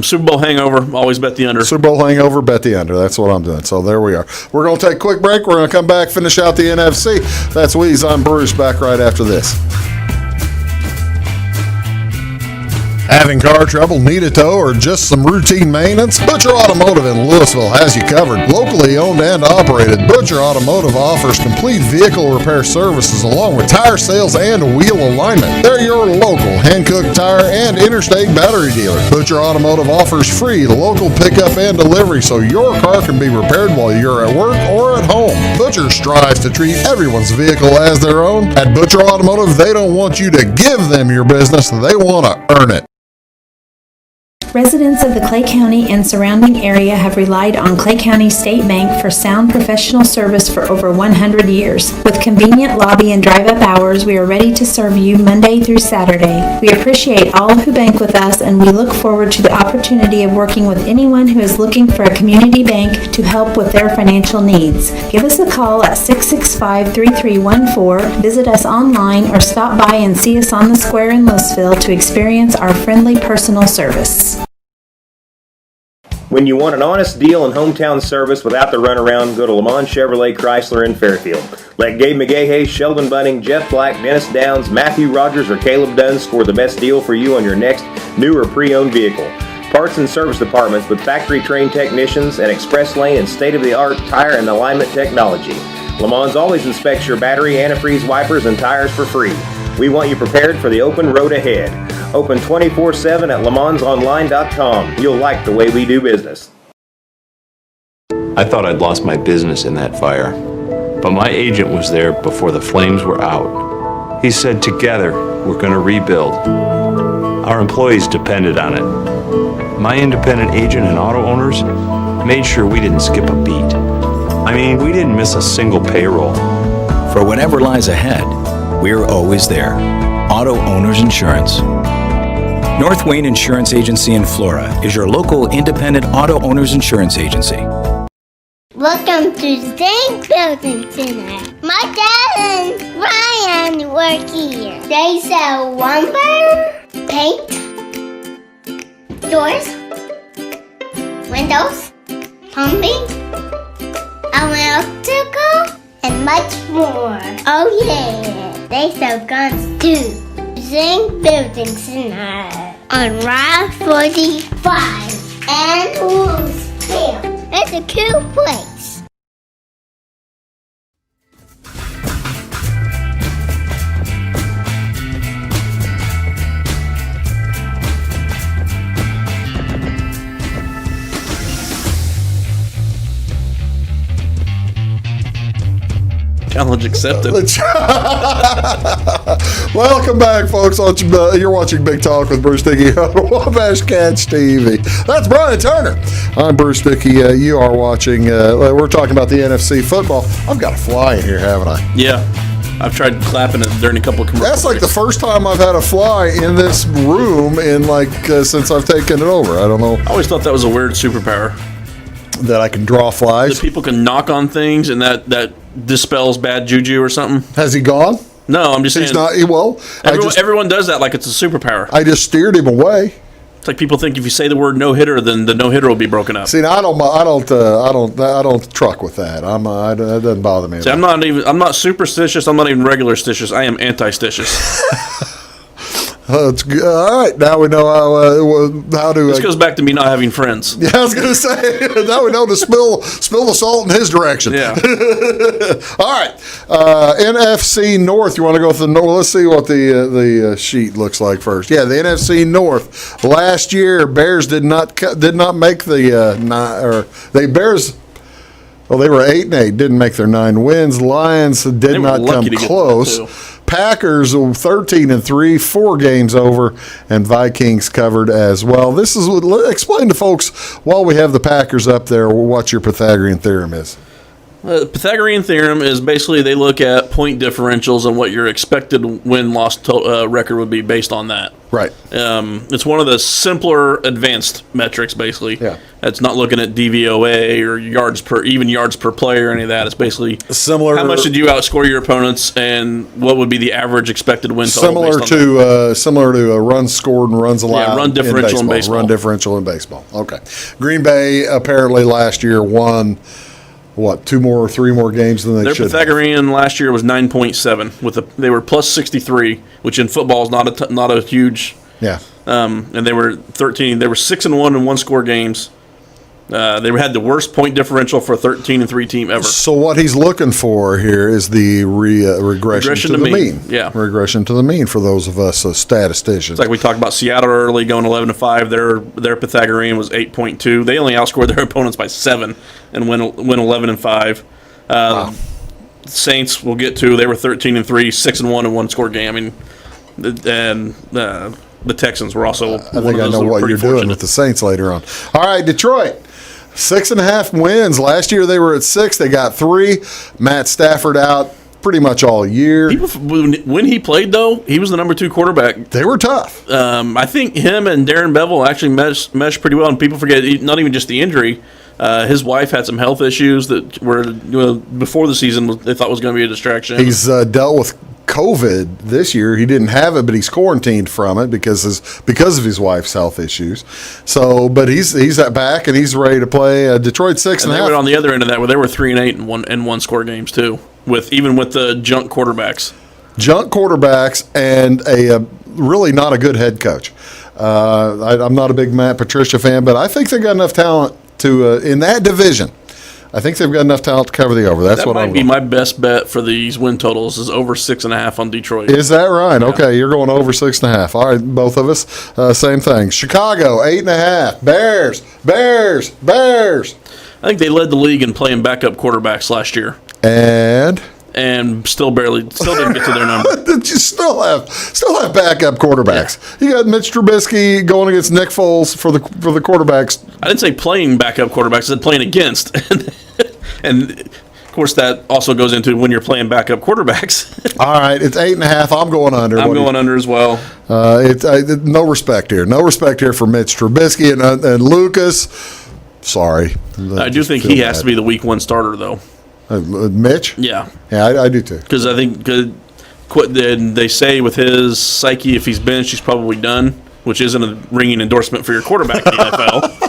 Super Bowl hangover, always bet the under. Super Bowl hangover, bet the under. That's what I'm doing. So there we are. We're going to take a quick break. We're going to come back, finish out the NFC. That's Weeze. I'm Bruce, back right after this. Having car trouble, need a tow, or just some routine maintenance? Butcher Automotive in Louisville has you covered. Locally owned and operated, Butcher Automotive offers complete vehicle repair services along with tire sales and wheel alignment. They're your local hand-cooked tire and interstate battery dealer. Butcher Automotive offers free local pickup and delivery so your car can be repaired while you're at work or at home. Butcher strives to treat everyone's vehicle as their own. At Butcher Automotive, they don't want you to give them your business, they want to earn it. Residents of the Clay County and surrounding area have relied on Clay County State Bank for sound professional service for over 100 years. With convenient lobby and drive-up hours, we are ready to serve you Monday through Saturday. We appreciate all who bank with us, and we look forward to the opportunity of working with anyone who is looking for a community bank to help with their financial needs. Give us a call at 665-3314, visit us online, or stop by and see us on the square in Louisville to experience our friendly personal service. When you want an honest deal and hometown service without the runaround, go to Lamont Chevrolet Chrysler in Fairfield. Let Gabe McGahey, Sheldon Bunning, Jeff Black, Dennis Downs, Matthew Rogers, or Caleb Dunn score the best deal for you on your next new or pre-owned vehicle. Parts and service departments with factory-trained technicians and express lane and state-of-the-art tire and alignment technology. Lamont's always inspects your battery, antifreeze, wipers, and tires for free. We want you prepared for the open road ahead. Open 24/7 at LaMonsOnline.com. You'll like the way we do business. I thought I'd lost my business in that fire, but my agent was there before the flames were out. He said, together, we're going to rebuild. Our employees depended on it. My independent agent and auto owners made sure we didn't skip a beat. I mean, we didn't miss a single payroll. For whatever lies ahead, we're always there. Auto Owners Insurance. North Wayne Insurance Agency in Flora is your local independent auto owners insurance agency. Welcome to the Tank Building Center. My dad and Ryan work here. They sell lumber, paint, doors, windows, pumping, an electrical, and much more. Oh yeah, they sell guns too. Zing Building Center on Route 45 and Louisville. It's a cool place. Challenge accepted. Welcome back, folks. You're watching Big Talk with Bruce Dickey on Wabash Catch TV. That's Brian Turner. I'm Bruce Dickey. You are watching. We're talking about the NFC football. I've got a fly in here, haven't I? Yeah. I've tried clapping it during a couple of commercials. That's like the first time I've had a fly in this room in since I've taken it over. I don't know. I always thought that was a weird superpower. That I can draw flies. That people can knock on things and that dispels bad juju or something. Has he gone? No, I'm just saying. He's not. Well, everyone does that like it's a superpower. I just steered him away. It's like people think if you say the word no hitter, then the no hitter will be broken up. See, now, I don't truck with that. That doesn't bother me. See, I'm not superstitious. I'm not even regular-stitious. I am anti-stitious. That's good. All right, now we know how to. This goes back to me not having friends. Yeah, I was going to say. Now we know to spill the salt in his direction. Yeah. All right, NFC North. You want to go with the North? Let's see what the sheet looks like first. Yeah, the NFC North. Last year, Bears did not make the Bears. Well, they were 8-8, didn't make their 9 wins. Lions did not come close. Packers 13-3, 4 games over, and Vikings covered as well. Explain to folks while we have the Packers up there what your Pythagorean theorem is. The Pythagorean theorem is basically they look at point differentials and what your expected win-loss record would be based on that. Right. It's one of the simpler advanced metrics, basically. Yeah. It's not looking at DVOA or yards per play or any of that. It's basically similar. How much did you outscore your opponents, and what would be the average expected win total? Similar to a runs scored and runs allowed. Yeah, run differential in baseball. Run differential in baseball. Okay. Green Bay apparently last year won. What, 3 more games than they should have? Their Pythagorean last year was 9.7. They were plus 63, which in football is not a huge. Yeah. And they were 13. They were 6-1 in one-score games. They had the worst point differential for a 13-3 team ever. So what he's looking for here is the regression to the mean. Yeah, regression to the mean for those of us statisticians. It's like we talked about Seattle early, going 11-5. Their Pythagorean was 8.2. They only outscored their opponents by 7 and went 11-5. Wow. Saints we'll get to. They were 13-3, 6-1 in one-score game. And the Texans were also. I think I know what you're doing with the Saints later on. All right, Detroit. 6.5 wins. Last year they were at 6. They got 3. Matt Stafford out pretty much all year. When he played, though, he was the number 2 quarterback. They were tough. I think him and Darren Bevel actually meshed pretty well. And people forget, not even just the injury. His wife had some health issues that were before the season they thought was going to be a distraction. He's dealt with COVID this year. He didn't have it, but he's quarantined from it because of his wife's health issues. So, but he's back and he's ready to play. Detroit 6.5. And they were on the other end of that, where they were 3-8 in one score games too, even with the junk quarterbacks. Junk quarterbacks and a really not a good head coach. I'm not a big Matt Patricia fan, but I think they've got enough talent to in that division. I think they've got enough talent to cover the over. That might be my best bet for these win totals is over 6.5 on Detroit. Is that right? Yeah. Okay, you're going over 6.5. All right, both of us, same thing. Chicago 8.5. Bears. I think they led the league in playing backup quarterbacks last year. And still didn't get to their number. You still have backup quarterbacks. Yeah. You got Mitch Trubisky going against Nick Foles for the quarterbacks. I didn't say playing backup quarterbacks. I said playing against. And of course, that also goes into when you're playing backup quarterbacks. All right, it's 8.5. I'm going under. I'm going under as well. No respect here. No respect here for Mitch Trubisky and Lucas. Sorry. I do think he has to be the week 1 starter, though. Mitch? Yeah. Yeah, I do too. Because I think they say with his psyche, if he's benched, he's probably done, which isn't a ringing endorsement for your quarterback in the NFL.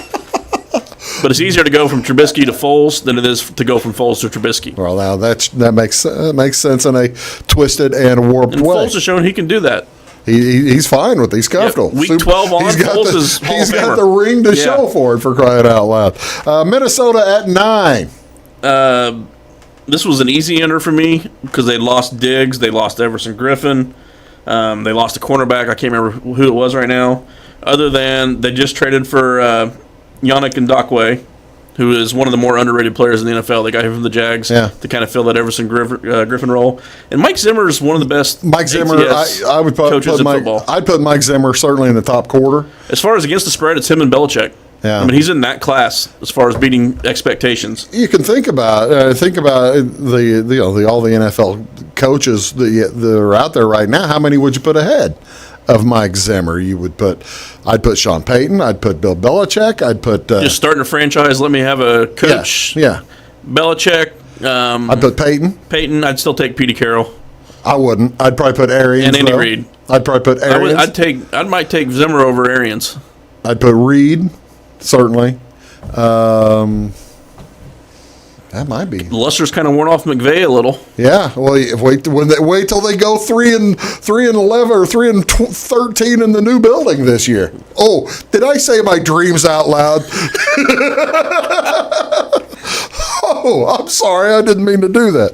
But it's easier to go from Trubisky to Foles than it is to go from Foles to Trubisky. Well, now that makes sense in a twisted and warped And way. Foles has shown he can do that. He's fine with it. He's comfortable. Yeah, week 12 on, Foles is Hall he's of got Famer. the ring to show for it, for crying out loud. Minnesota at 9. This was an easy enter for me because they lost Diggs, they lost Everson Griffin, they lost a cornerback. I can't remember who it was right now. Other than they just traded for Yannick Ngakoue, who is one of the more underrated players in the NFL. They got him from the Jags to kind of fill that Everson Griffin role. And Mike Zimmer is one of the best. Mike Zimmer, I would put Mike. I'd put Mike Zimmer certainly in the top quarter. As far as against the spread, it's him and Belichick. Yeah. I mean, he's in that class as far as beating expectations. You can think about the all the NFL coaches that are out there right now. How many would you put ahead of Mike Zimmer? I'd put Sean Payton. I'd put Bill Belichick. I'd put just starting a franchise. Let me have a coach. Yeah. Belichick. I'd put Payton. Payton. I'd still take Petey Carroll. I wouldn't. I'd probably put Arians. And Andy Reid. I'd probably put Arians. I might take Zimmer over Arians. I'd put Reid. Certainly. That might be. Luster's kind of worn off McVay a little. Yeah. Well, wait till they go 3-11 or 3-13 in the new building this year. Oh, did I say my dreams out loud? Oh, I'm sorry. I didn't mean to do that.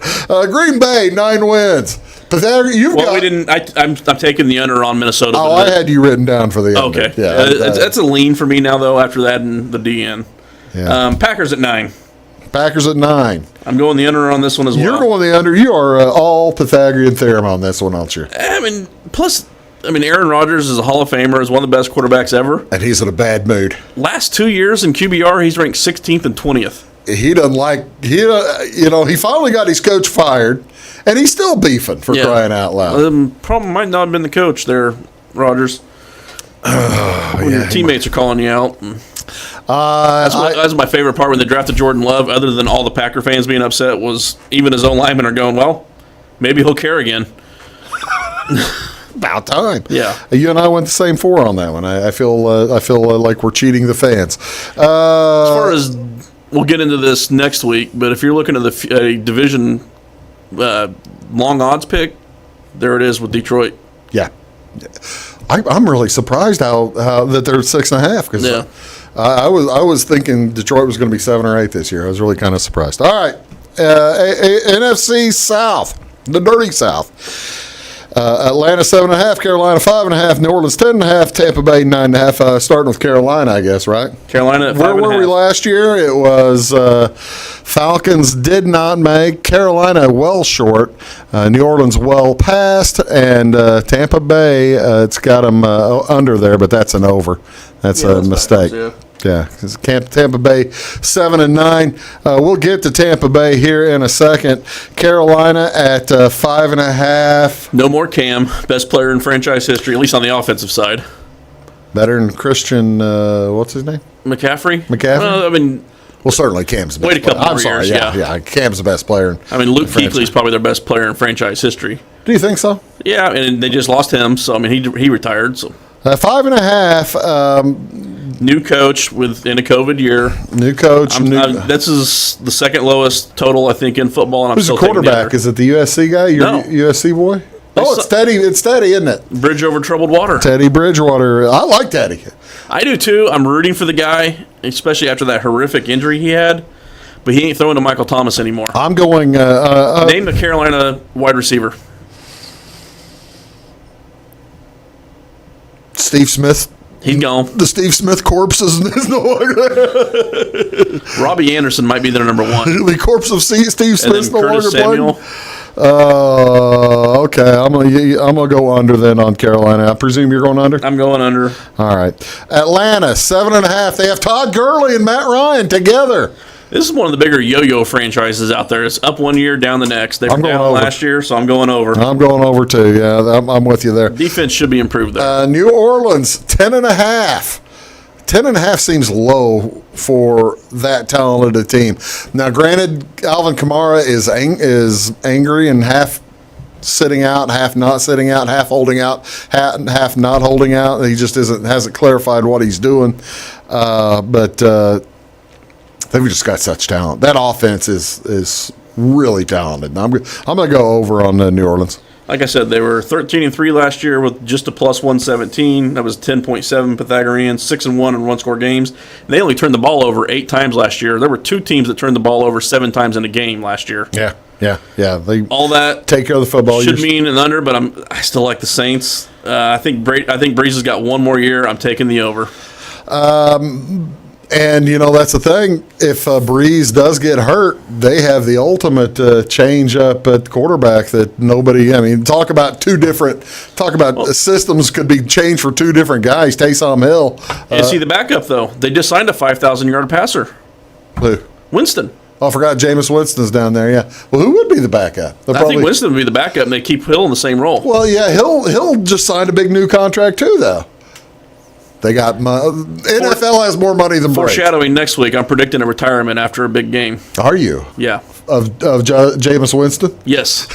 Green Bay, 9 wins. We didn't. I'm taking the under on Minnesota. Oh, I had you written down for the under. Okay. Yeah, that's a lean for me now, though, after that and the DN. Yeah. Packers at 9. Packers at 9. I'm going the under on this one as well. You're going the under. You are all Pythagorean theorem on this one, aren't you? Aaron Rodgers is a Hall of Famer, is one of the best quarterbacks ever. And he's in a bad mood. Last 2 years in QBR, he's ranked 16th and 20th. He finally got his coach fired, and he's still beefing for crying out loud. The problem might not have been the coach there, Rodgers. When your teammates are calling you out. That's my favorite part when they drafted Jordan Love, other than all the Packer fans being upset, was even his own linemen are going, well, maybe he'll care again. About time. Yeah. You and I went the same 4 on that one. I feel like we're cheating the fans. As far as we'll get into this next week, but if you're looking at the division long odds pick, there it is with Detroit. Yeah. I'm really surprised how that they're 6.5 because I was thinking Detroit was going to be 7 or 8 this year. I was really kind of surprised. All right, NFC South, the dirty South. Atlanta 7.5, Carolina 5.5, New Orleans 10.5, Tampa Bay 9.5. Starting with Carolina, I guess, right? Carolina at 5.5. Where were we last year? It was Falcons did not make, Carolina well short, New Orleans well past, and Tampa Bay it's got them under there, but that's an over. That's a mistake. Yeah, because Tampa Bay 7-9. We'll get to Tampa Bay here in a second. Carolina at 5.5. No more Cam, best player in franchise history, at least on the offensive side. Better than Christian. What's his name? McCaffrey. Well, certainly Cam's the best. Wait a couple player. more I'm sorry. years. Yeah, Cam's the best player. Luke Kuechly is probably their best player in franchise history. Do you think so? Yeah, and they just lost him, so he retired. So 5.5. New coach in a COVID year. New coach. This is the second lowest total I think in football, and I'm Who's still the quarterback? Is it the USC guy? Your USC boy? It's Teddy. It's Teddy, isn't it? Bridge over troubled water. Teddy Bridgewater. I like Teddy. I do too. I'm rooting for the guy, especially after that horrific injury he had. But he ain't throwing to Michael Thomas anymore. I'm going. Name the Carolina wide receiver. Steve Smith. He's gone. The Steve Smith corpse is no longer. Robbie Anderson might be their number 1. The corpse of Steve Smith's no longer Samuel. playing. Okay, I'm gonna go under then on Carolina. I presume you're going under. I'm going under. All right, Atlanta 7.5. They have Todd Gurley and Matt Ryan together. This is one of the bigger yo-yo franchises out there. It's up one year, down the next. They were down last year, so I'm going over. I'm going over too. Yeah, I'm with you there. Defense should be improved there. New Orleans 10.5. 10.5 seems low for that talented a team. Now, granted, Alvin Kamara is angry and half sitting out, half not sitting out, half holding out, half not holding out. He just hasn't clarified what he's doing. But They've just got such talent. That offense is really talented. I'm going to go over on New Orleans. Like I said, they were 13-3 last year with just a plus 117. That was 10.7 Pythagorean, 6-1 in one-score games. They only turned the ball over 8 times last year. There were 2 teams that turned the ball over 7 times in a game last year. Yeah. They all that take care of the football. Should mean an under, but I still like the Saints. I think Breeze has got one more year. I'm taking the over. And, that's the thing. If Breeze does get hurt, they have the ultimate change up at quarterback that nobody – talk about systems could be changed for 2 different guys. Taysom Hill. And see the backup, though. They just signed a 5,000-yard passer. Who? Winston. Oh, I forgot Jameis Winston's down there, yeah. Well, who would be the backup? I think Winston would be the backup, and they keep Hill in the same role. Well, yeah, Hill just signed a big new contract, too, though. They got NFL has more money than Brady. Foreshadowing next week, I'm predicting a retirement after a big game. Are you? Yeah. Of Jameis Winston? Yes.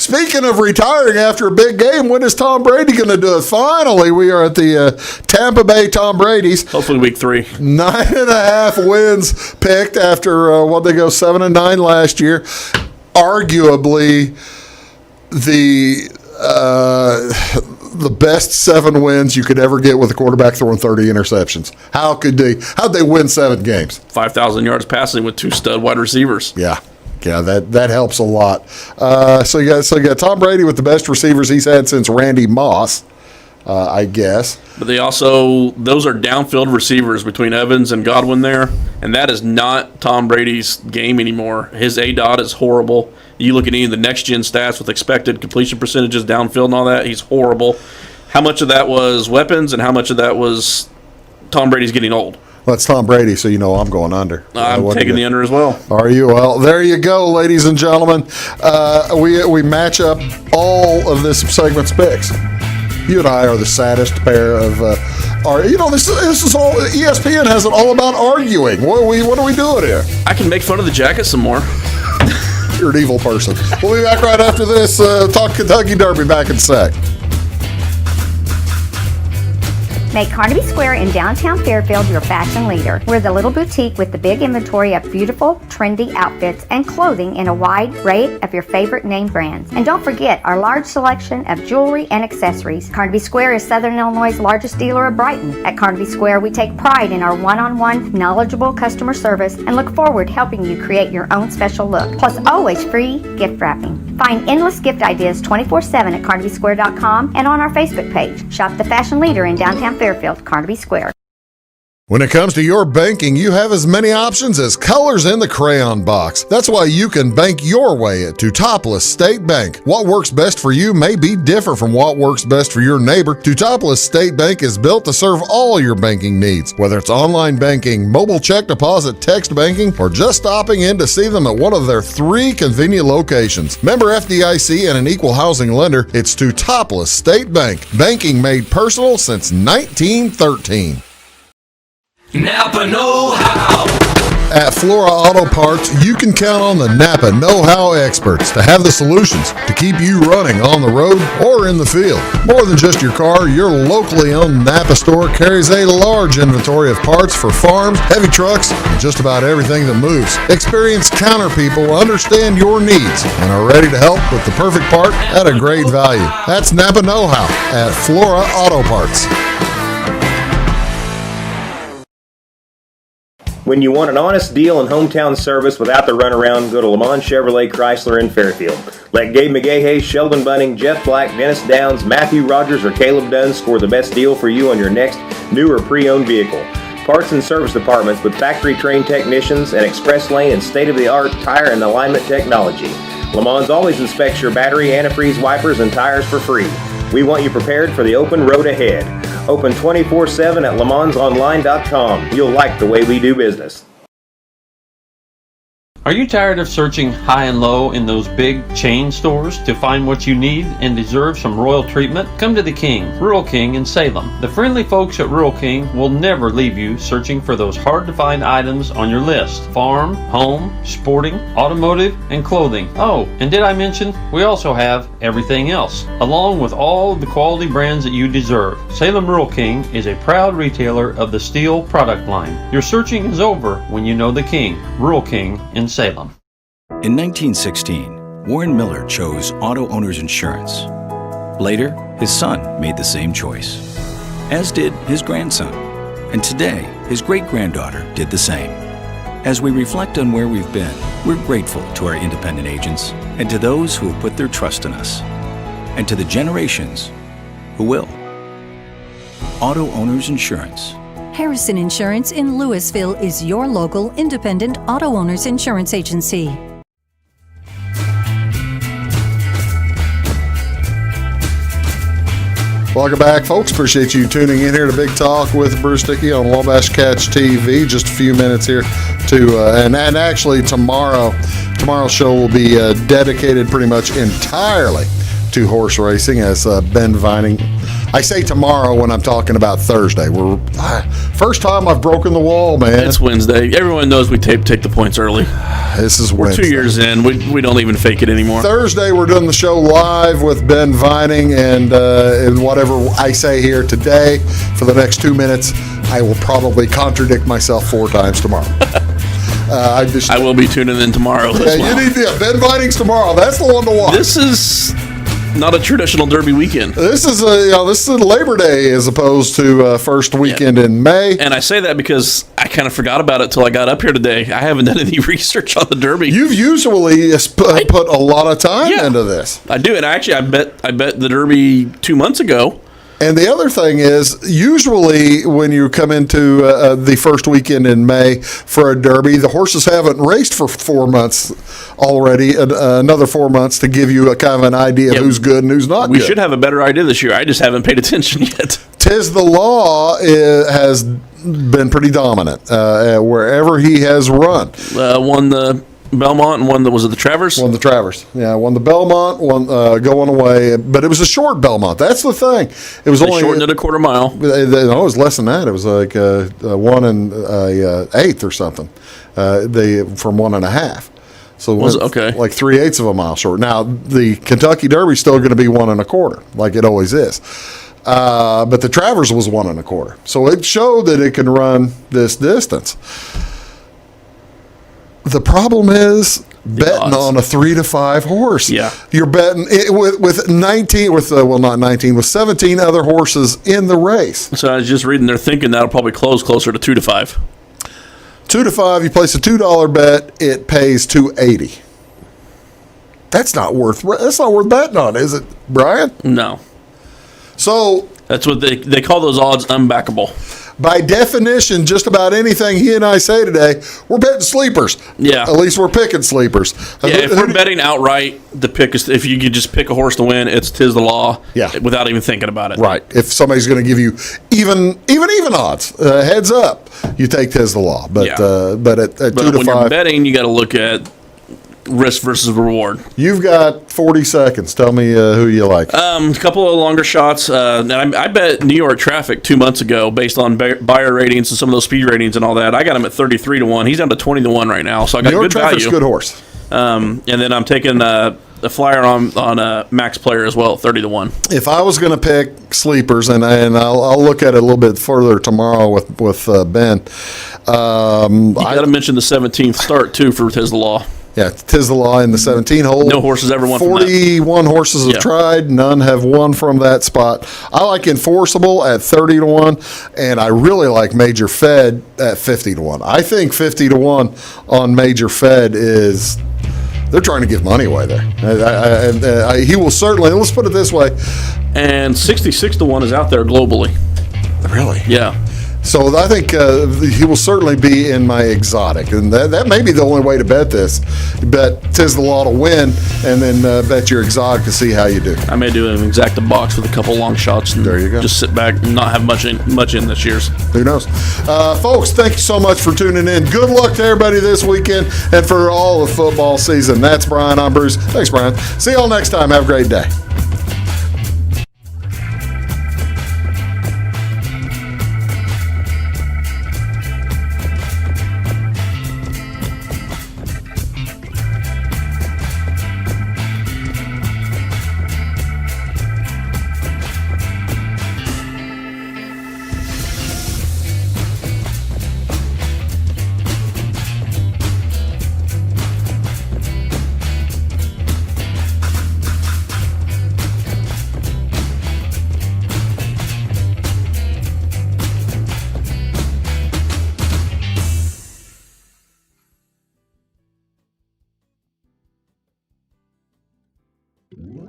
Speaking of retiring after a big game, when is Tom Brady going to do it? Finally, we are at the Tampa Bay Tom Brady's. Hopefully week 3. 9.5 wins picked after, they go 7-9 last year. Arguably the best 7 wins you could ever get with a quarterback throwing 30 interceptions. How'd they win 7 games? 5,000 yards passing with 2 stud wide receivers. Yeah, that helps a lot. So you got Tom Brady with the best receivers he's had since Randy Moss, I guess. But those are downfield receivers between Evans and Godwin there, and that is not Tom Brady's game anymore. His ADOT is horrible. You look at any of the next-gen stats with expected completion percentages downfield and all that, he's horrible. How much of that was weapons and how much of that was Tom Brady's getting old? Well, it's Tom Brady, so I'm going under. I'm taking the under as well. Are you? Well, there you go, ladies and gentlemen. We match up all of this segment's picks. You and I are the saddest pair of. This is all. ESPN has it all about arguing. What are we doing here? I can make fun of the jacket some more. You're an evil person. We'll be back right after this. Talk Kentucky Derby back in a sec. Make Carnaby Square in downtown Fairfield your fashion leader. We're the little boutique with the big inventory of beautiful, trendy outfits and clothing in a wide array of your favorite name brands. And don't forget our large selection of jewelry and accessories. Carnaby Square is Southern Illinois' largest dealer of Brighton. At Carnaby Square, we take pride in our one-on-one, knowledgeable customer service and look forward to helping you create your own special look. Plus, always free gift wrapping. Find endless gift ideas 24/7 at CarnabySquare.com and on our Facebook page. Shop the fashion leader in downtown Fairfield, Carnaby Square. When it comes to your banking, you have as many options as colors in the crayon box. That's why you can bank your way at Teutopolis State Bank. What works best for you may be different from what works best for your neighbor. Teutopolis State Bank is built to serve all your banking needs, whether it's online banking, mobile check deposit, text banking, or just stopping in to see them at one of their 3 convenient locations. Member FDIC and an equal housing lender, it's Teutopolis State Bank. Banking made personal since 1913. Napa know-how. At Flora Auto Parts, you can count on the Napa know-how experts to have the solutions to keep you running on the road or in the field. More than just your car, your locally owned Napa store carries a large inventory of parts for farms, heavy trucks, and just about everything that moves. Experienced counter people understand your needs and are ready to help with the perfect part at a great value. That's Napa know-how at Flora Auto Parts. When you want an honest deal and hometown service without the runaround, go to Lamont Chevrolet Chrysler in Fairfield. Let Gabe McGahey, Sheldon Bunning, Jeff Black, Dennis Downs, Matthew Rogers, or Caleb Dunn score the best deal for you on your next new or pre-owned vehicle. Parts and service departments with factory-trained technicians and express lane and state-of-the-art tire and alignment technology. Lamont always inspects your battery, antifreeze, wipers, and tires for free. We want you prepared for the open road ahead. Open 24/7 at LeMansOnline.com. You'll like the way we do business. Are you tired of searching high and low in those big chain stores to find what you need and deserve some royal treatment? Come to the King, Rural King in Salem. The friendly folks at Rural King will never leave you searching for those hard-to-find items on your list. Farm, home, sporting, automotive, and clothing. Oh, and did I mention we also have everything else, along with all the quality brands that you deserve. Salem Rural King is a proud retailer of the steel product line. Your searching is over when you know the King, Rural King in Salem. In 1916, Warren Miller chose Auto Owners Insurance. Later, his son made the same choice, as did his grandson. And today, his great-granddaughter did the same. As we reflect on where we've been, we're grateful to our independent agents and to those who have put their trust in us, and to the generations who will. Auto Owners Insurance. Harrison Insurance in Louisville is your local independent auto owners insurance agency. Welcome back, folks. Appreciate you tuning in here to Big Talk with Bruce Dickey on Wabash Catch TV. Just a few minutes here to, and actually tomorrow's show will be dedicated pretty much entirely to horse racing as Ben Vining. I say tomorrow when I'm talking about Thursday. We're first time I've broken the wall, man. It's Wednesday. Everyone knows we take the points early. This is We're Wednesday. 2 years in. We don't even fake it anymore. Thursday, we're doing the show live with Ben Vining, and whatever I say here today for the next 2 minutes, I will probably contradict myself 4 times tomorrow. I will be tuning in tomorrow. Yeah, as well. you need Ben Vining's tomorrow. That's the one to watch. This is not a traditional Derby weekend. This is a Labor Day as opposed to first weekend in May. And I say that because I kind of forgot about it till I got up here today. I haven't done any research on the Derby. You've usually put a lot of time into this. I do, and actually, I bet the Derby 2 months ago. And the other thing is, usually when you come into the first weekend in May for a Derby, the horses haven't raced for 4 months already, another 4 months to give you a kind of an idea of who's good and who's not good. We should have a better idea this year. I just haven't paid attention yet. Tiz the Law has been pretty dominant wherever he has run. Won the Belmont and won the Travers? Won the Travers. Yeah, won the Belmont, going away. But it was a short Belmont. That's the thing. It was only shortened it a quarter mile. No, it was less than that. It was like 1 1/8 or something. From 1.5. So was it? Okay. Like 3/8 of a mile short. Now the Kentucky Derby is still going to be 1 1/4, like it always is. But the Travers was 1 1/4. So it showed that it can run this distance. The problem is betting on a 3 to 5 horse. Yeah, you're betting with 19, not 19, with 17 other horses in the race. So I was just reading, they're thinking that'll probably close closer to 2 to 5. 2 to 5. You place a $2 bet, it pays $2.80. That's not worth betting on, is it, Brian? No. So that's what they call those odds unbackable. By definition, just about anything he and I say today, we're betting sleepers. Yeah. At least we're picking sleepers. Yeah, if we're betting outright, if you could just pick a horse to win, it's Tiz the Law. Yeah. Without even thinking about it. Right. If somebody's going to give you even odds, heads up, you take Tiz the Law. But at 2 to 5, when you're betting, you got to look at risk versus reward. You've got 40 seconds. Tell me who you like. A couple of longer shots. I bet New York Traffic 2 months ago based on buyer ratings and some of those speed ratings and all that. I got him at 33 to 1. He's down to 20 to 1 right now, so I got New York good Traffic's value. Good horse. And then I'm taking a flyer on Max Player as well, 30 to 1. If I was going to pick sleepers, and I'll look at it a little bit further tomorrow with Ben. You got to mention the 17th start too for Tiz the Law. Yeah, Tiz the Law in the 17 hole. No horses ever won from that. 41 horses have tried. None have won from that spot. I like Enforceable at 30 to 1, and I really like Major Fed at 50 to 1. I think 50 to 1 on Major Fed is... They're trying to give money away there. He will certainly... Let's put it this way. And 66 to 1 is out there globally. Really? Yeah. So I think he will certainly be in my exotic, and that may be the only way to bet this. Bet tis the law to win, and then bet your exotic to see how you do. I may do an exacta box with a couple long shots. And there you go. Just sit back and not have much in this year's. Who knows? Folks, thank you so much for tuning in. Good luck to everybody this weekend and for all of football season. That's Brian. I'm Bruce. Thanks, Brian. See y'all next time. Have a great day. What?